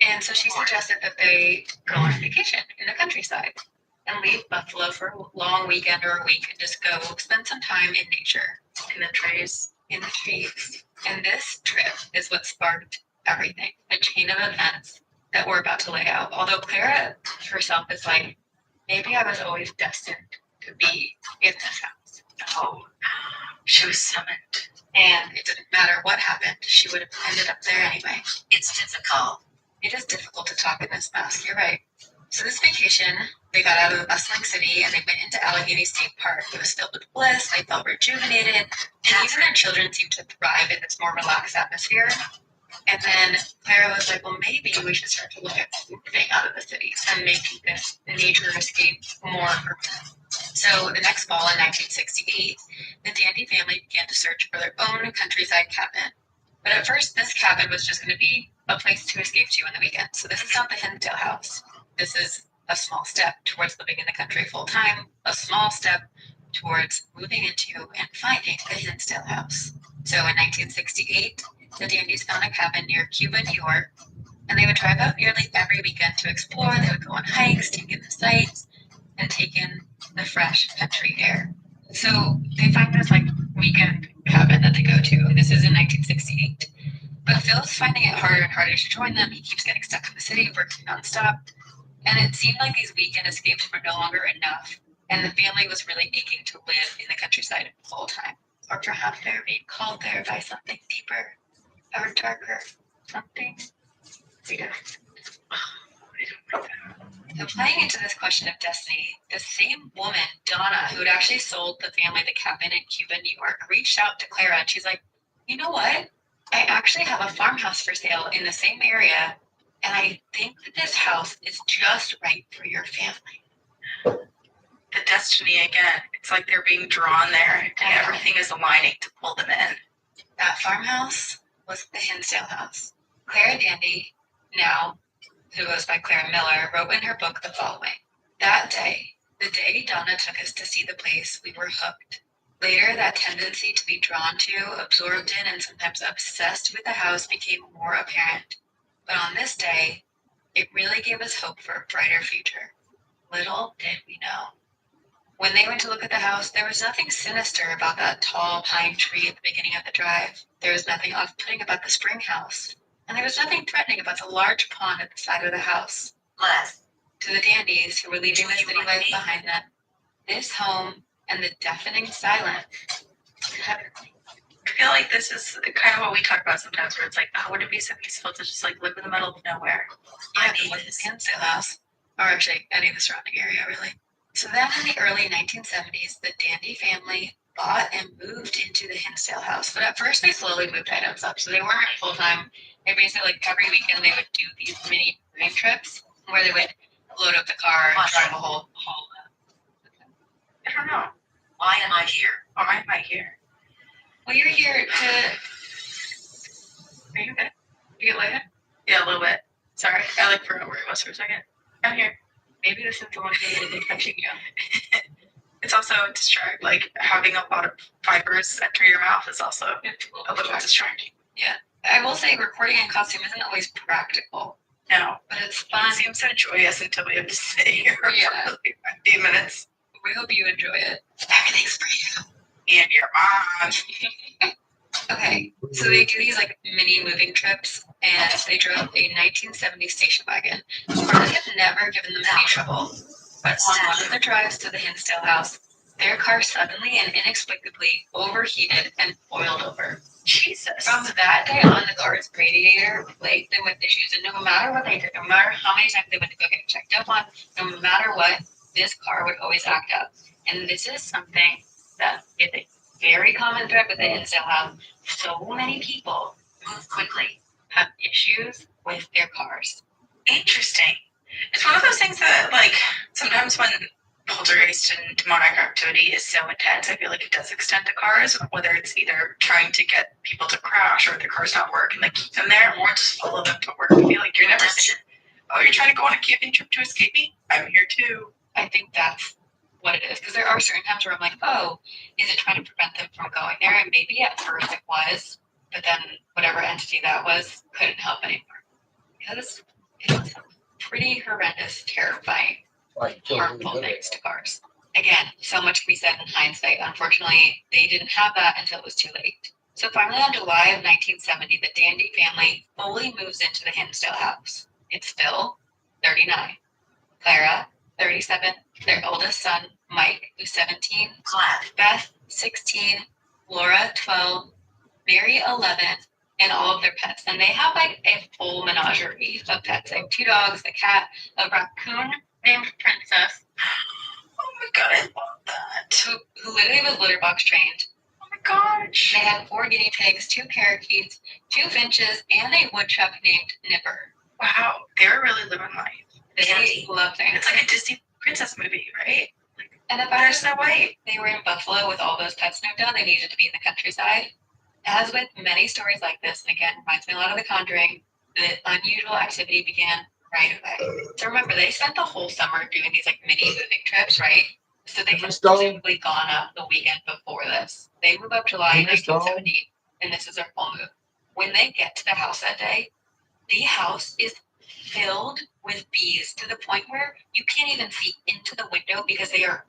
And so she suggested that they go on a vacation in the countryside and leave Buffalo for a long weekend or a week and just go spend some time in nature. In the trees. In the trees. And this trip is what sparked everything, a chain of events that we're about to lay out. Although Clara herself is like, maybe I was always destined to be in this house. Oh, she was summoned. And it didn't matter what happened, she would have ended up there anyway. It's difficult. It is difficult to talk in this mask, you're right. So this vacation, they got out of the bustling city and they went into Allegheny State Park. It was filled with bliss. They felt rejuvenated, and even their children seemed to thrive in this more relaxed atmosphere. And then Clara was like, well, maybe we should start to look at moving out of the cities and making this nature escape more urban. So the next fall in 1968, the Dandy family began to search for their own countryside cabin. But at first, this cabin was just going to be a place to escape to on the weekend. So this is not the Hinsdale house. This is a small step towards living in the country full time, a small step towards moving into and finding the Hinsdale house. So in 1968, the Dandys found a cabin near Cuba, New York, and they would drive out nearly every weekend to explore. They would go on hikes, take in the sights, and take in the fresh country air. So they find this like weekend cabin that they go to, and this is in 1968. But Phil's finding it harder and harder to join them. He keeps getting stuck in the city, working nonstop. And it seemed like these weekend escapes were no longer enough, and the family was really aching to live in the countryside full time, or perhaps they were being called there by something deeper or darker, something freedom. So playing into this question of destiny, the same woman, Donna, who had actually sold the family the cabin in Cuba, New York, reached out to Clara and she's like, you know what? I actually have a farmhouse for sale in the same area, and I think that this house is just right for your family. The destiny again. It's like they're being drawn there and everything is aligning to pull them in. That farmhouse was the Hinsdale house. Clara Dandy, now who goes by Clara Miller, wrote in her book the following. That day, the day Donna took us to see the place, we were hooked. Later, that tendency to be drawn to, absorbed in, and sometimes obsessed with the house became more apparent. But on this day, it really gave us hope for a brighter future. Little did we know. When they went to look at the house, there was nothing sinister about that tall pine tree at the beginning of the drive. There was nothing off-putting about the spring house. And there was nothing threatening about the large pond at the side of the house. Less, to the Dandys who were leaving the city life behind them, this home and the deafening silence was heavenly. I feel like this is kind of what we talk about sometimes, where it's like, oh, would it be so peaceful to just like live in the middle of nowhere? Yeah, with his Hinsdale house, or actually any of the surrounding area, really. So then in the early 1970s, the Dandy family bought and moved into the Hinsdale house. But at first, they slowly moved items up, so they weren't full time. They basically like every weekend they would do these mini train trips where they would load up the car and drive a whole. I don't know. Why am I here? Why am I here? Well, you're here to. Are you good? You get lighted? Yeah, a little bit. Sorry, I like forgot where I was for a second. I'm here. Maybe this is the one thing that they touching you. It's also distract. Like having a lot of fibers enter your mouth is also a little distracting. Yeah, I will say recording in costume isn't always practical. No, but it's fun. It seems so joyous until we have to sit here for like 15 minutes. We hope you enjoy it. Everything's for you. And your mom. Okay, so they do these like mini moving trips, and they drove a 1970 station wagon. Harley had never given them any trouble, but on one of the drives to the Hinsdale house, their car suddenly and inexplicably overheated and boiled over. Jesus. From that day on, the car's radiator plagued them with issues, and no matter what they did, no matter how many times they went to go get it checked up on, no matter what, this car would always act up. And this is something that is a very common thread with the Hinsdale house. So many people move quickly, have issues with their cars. Interesting. It's one of those things that, like, sometimes when poltergeist and demonic activity is so intense, I feel like it does extend to cars, whether it's either trying to get people to crash or the car's not work and like keep them there, or just follow them to work. I feel like you're never safe. Oh, you're trying to go on a camping trip to escape me? I'm here too. I think that's what it is, because there are certain times where I'm like, oh, is it trying to prevent them from going there? And maybe at first it was, but then whatever entity that was couldn't help anymore, because it's pretty horrendous, terrifying, harmful things to cars. Again, so much can be said in hindsight. Unfortunately, they didn't have that until it was too late. So finally, in July of 1970, the Dandy family fully moves into the Hinsdale house. It's Phil, 39, Clara, 37, their oldest son, Mike, who's 17, Beth, 16, Laura, 12, Mary, 11, and all of their pets. And they have like a full menagerie of pets. They have 2 dogs, a cat, a raccoon named Princess, Oh my god, I love that. who literally was litter box trained. Oh my gosh. They had 4 guinea pigs, 2 parakeets, 2 finches, and a woodchuck named Nipper. Wow, they're really living life. They love things. It's like a Disney princess movie, right? And if There's Snow White. they were in Buffalo with all those pets moved out, they needed to be in the countryside. As with many stories like this, and again, reminds me a lot of The Conjuring, the unusual activity began right away. So remember, they spent the whole summer doing these like mini moving trips, right? So they had specifically gone up the weekend before this. They move up July 1970, and this is their full move. When they get to the house that day, the house is filled with bees to the point where you can't even see into the window because they are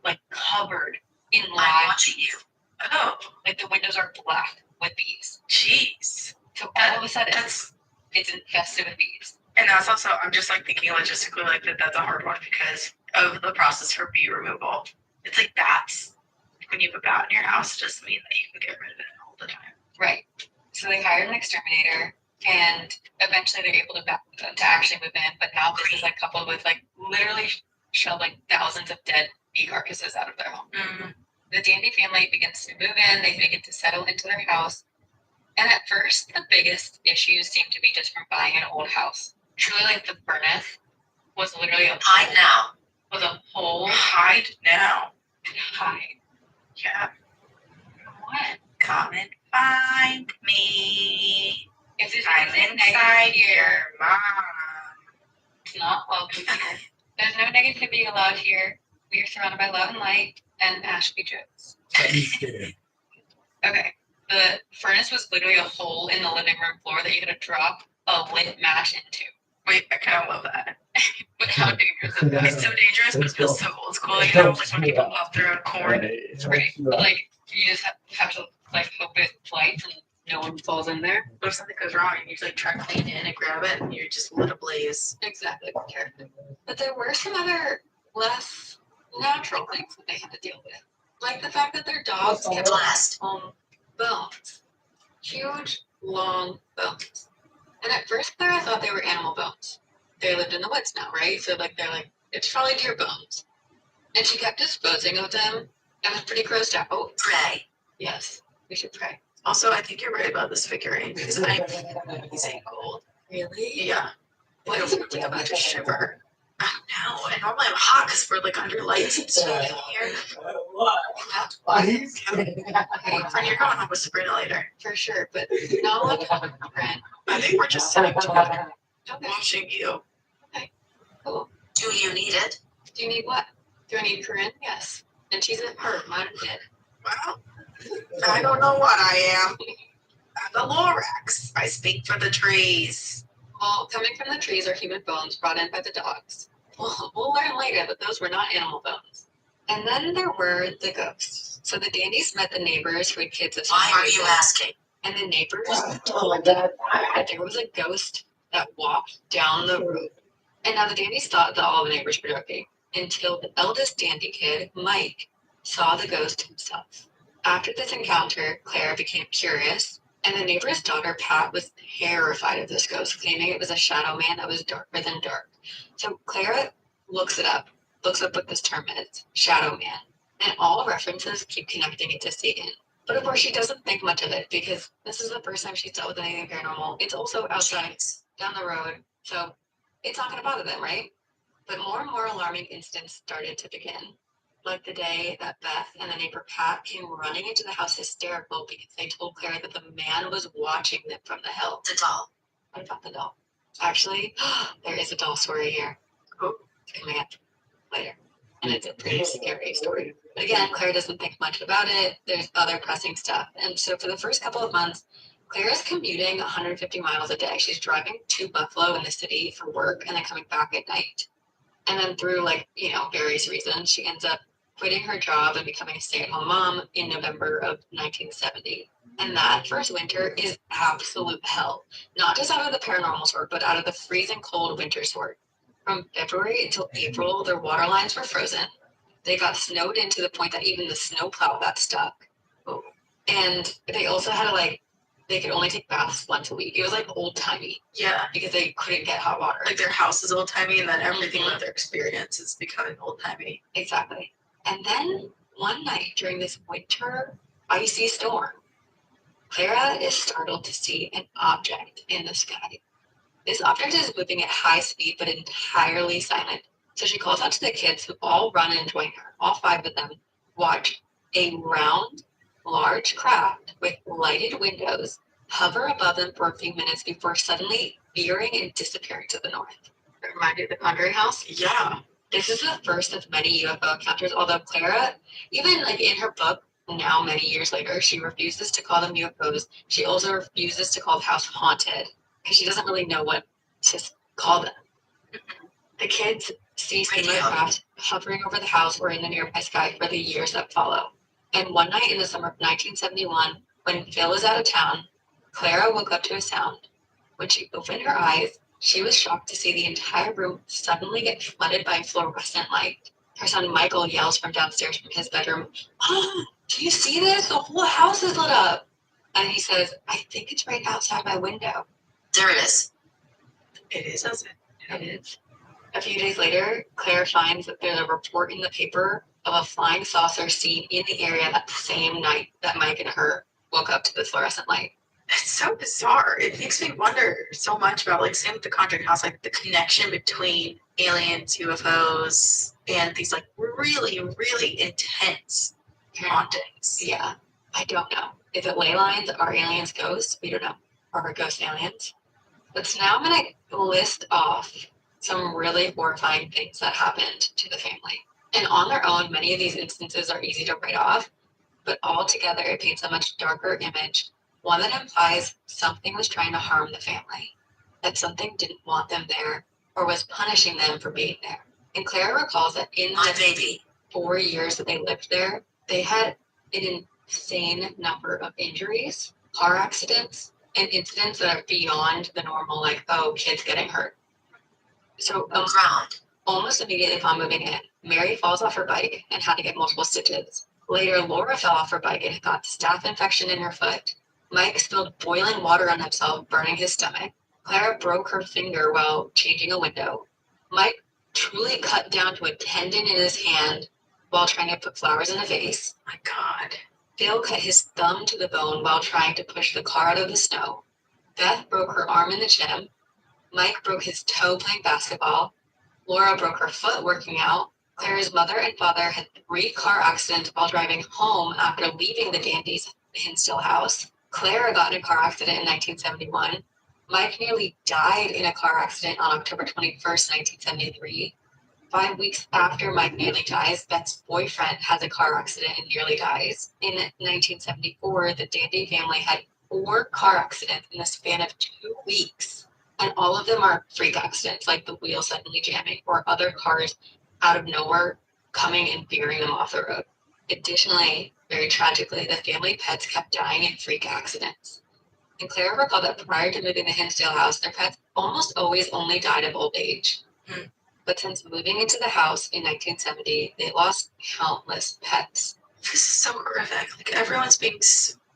like covered in I'm live watching bees. you. Oh, Like the windows are black with bees. jeez. So all of a sudden, That's it's infested with bees. and that's also I'm just like thinking logistically like that's a hard one because of the process for bee removal. It's like bats. When you have a bat in your house, it doesn't mean that you can get rid of it all the time. Right. So they hired an exterminator, and eventually they're able to actually move in. But now this is like coupled with like literally shoveling thousands of dead bee carcasses out of their home. Mm. The Dandy family begins to move in. They begin to settle into their house. And at first, the biggest issues seem to be just from buying an old house. Truly, like the furnace was literally a Hide now. was a whole Hide now. hide. Yeah. What? Come and find me. If there's I'm anything inside negative here, your mom. it's not welcome here. There's no negativity allowed here. We are surrounded by love and light and Ashby jokes. Okay. The furnace was literally a hole in the living room floor that you had to drop a lit match into. Wait, I kind of love that. But how dangerous is that? It's so dangerous, but it feels so old school. You know, like when people pop their own corn. Right. But like you just have to like hope it flights and no one falls in there. But if something goes wrong, you just like try to lean in and grab it, and you're just lit ablaze. Exactly. But there were some other less natural things that they had to deal with. Like the fact that their dogs kept Blast. home bones. Huge, long bones. And at first Clara thought they were animal bones. They lived in the woods now, right? So like they're like, it's probably deer bones. And she kept disposing of them and was pretty grossed out. Oh, Pray. yes, we should pray. Also, I think you're right about this figurine because I'm amazing cold. Really? Yeah. What is it I'm about to shiver. I don't know. And normally I'm hot because we're like under lights and stuff here. Okay, And you're going home with Sabrina later. for sure, but not like Brent. I think we're just sitting together, Okay, watching you. cool. Do you need it? Do you need what? Do I need Corinne? Yes. And she's at her, mine did. Well, I don't know what I am. I'm the Lorax. I speak for the trees. Well, coming from the trees are human bones brought in by the dogs. We'll learn later that those were not animal bones. And then there were the ghosts. So the Dandies met the neighbors who had kids of Why are you asking? And the neighbors told them that there was a ghost that walked down the road. And now the Dandies thought that all the neighbors were joking until the eldest Dandy kid, Mike, saw the ghost himself. After this encounter, Clara became curious, and the neighbor's daughter, Pat, was terrified of this ghost, claiming it was a shadow man that was darker than dark. So Clara looks up what this term is, shadow man. And all references keep connecting it to Satan. But of course, she doesn't think much of it because this is the first time she's dealt with anything paranormal. It's also outside, down the road, so it's not going to bother them, right? But more and more alarming incidents started to begin. Like the day that Beth and the neighbor Pat came running into the house hysterical because they told Clara that the man was watching them from the hill. The doll. What about the doll? Actually, there is a doll story here. Oh, it's coming up later. And it's a pretty scary story. But again, Claire doesn't think much about it. There's other pressing stuff. And so for the first couple of months, Claire is commuting 150 miles a day. She's driving to Buffalo in the city for work and then coming back at night. And then through various reasons, she ends up quitting her job and becoming a stay-at-home mom in November of 1970. And that first winter is absolute hell. Not just out of the paranormal sort, but out of the freezing cold winter sort. From February until April, their water lines were frozen. They got snowed in to the point that even the snowplow got stuck. And they also had to they could only take baths once a week. It was like old timey Yeah. because they couldn't get hot water. Like their house is old timey, and then everything about their experience is becoming old timey. Exactly. And then one night during this winter icy storm, Clara is startled to see an object in the sky. This object is moving at high speed but entirely silent. So she calls out to the kids who all run and join her. All 5 of them watch a round, large craft with lighted windows hover above them for a few minutes before suddenly veering and disappearing to the north. It reminded you of the Conjuring House? Yeah. This is the first of many UFO encounters, although Clara, even like in her book, now many years later, she refuses to call them UFOs. She also refuses to call the house haunted because she doesn't really know what to call them. The kids see similar craft hovering over the house or in the nearby sky for the years that follow. And one night in the summer of 1971, when Phil was out of town, Clara woke up to a sound. When she opened her eyes, she was shocked to see the entire room suddenly get flooded by fluorescent light. Her son Michael yells from downstairs from his bedroom, "Mom, do you see this? The whole house is lit up." And he says, "I think it's right outside my window." There it is. It is, isn't it? It is. A few days later, Claire finds that there's a report in the paper of a flying saucer seen in the area that same night that Mike and her woke up to the fluorescent light. It's so bizarre. It makes me wonder so much about, like, same with the Conjuring House, like the connection between aliens, UFOs, and these like really, really intense hauntings. Yeah, I don't know. Is it ley lines? Are aliens ghosts? We don't know. Are ghost aliens? But so now I'm going to list off some really horrifying things that happened to the family. And on their own, many of these instances are easy to write off, but all together it paints a much darker image, one that implies something was trying to harm the family, that something didn't want them there or was punishing them for being there. And Clara recalls that in the 4 years that they lived there, they had an insane number of injuries, car accidents, and incidents that are beyond the normal, like, oh, kids getting hurt. So almost immediately upon moving in, Mary falls off her bike and had to get multiple stitches. Later, Laura fell off her bike and got staph infection in her foot. Mike spilled boiling water on himself, burning his stomach. Clara broke her finger while changing a window. Mike truly cut down to a tendon in his hand while trying to put flowers in a vase. My God. Phil cut his thumb to the bone while trying to push the car out of the snow. Beth broke her arm in the gym. Mike broke his toe playing basketball. Laura broke her foot working out. Clara's mother and father had 3 car accidents while driving home after leaving the Dandy's Hinsdale house. Clara got in a car accident in 1971. Mike nearly died in a car accident on October 21st, 1973. 5 weeks after Mike nearly dies, Beth's boyfriend has a car accident and nearly dies. In 1974, the Dandy family had 4 car accidents in the span of 2 weeks. And all of them are freak accidents, like the wheel suddenly jamming or other cars out of nowhere coming and veering them off the road. Additionally, very tragically, the family pets kept dying in freak accidents. And Clara recalled that prior to moving to Hinsdale house, their pets almost always only died of old age. But since moving into the house in 1970, they lost countless pets. This is so horrific. Like, everyone's being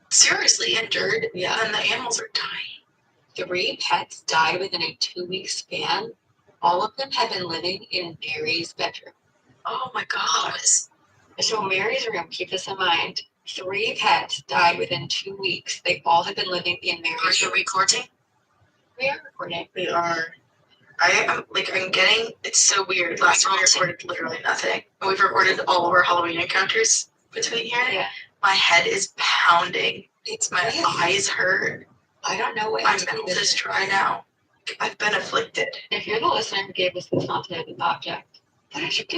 seriously injured, and the animals are dying. 3 pets died within a 2-week span. All of them had been living in Mary's bedroom. Oh my God. So Mary's room, keep this in mind, 3 pets died within 2 weeks. They all had been living in Mary's room. Are you recording? We are recording. We are. I'm getting, it's so weird. Last time we recorded literally nothing. And we've recorded all of our Halloween encounters between here. Yeah. My head is pounding. My eyes hurt. I don't know what my mouth is dry now. I've been afflicted. If you're the listener who gave us this haunted object, what did you do?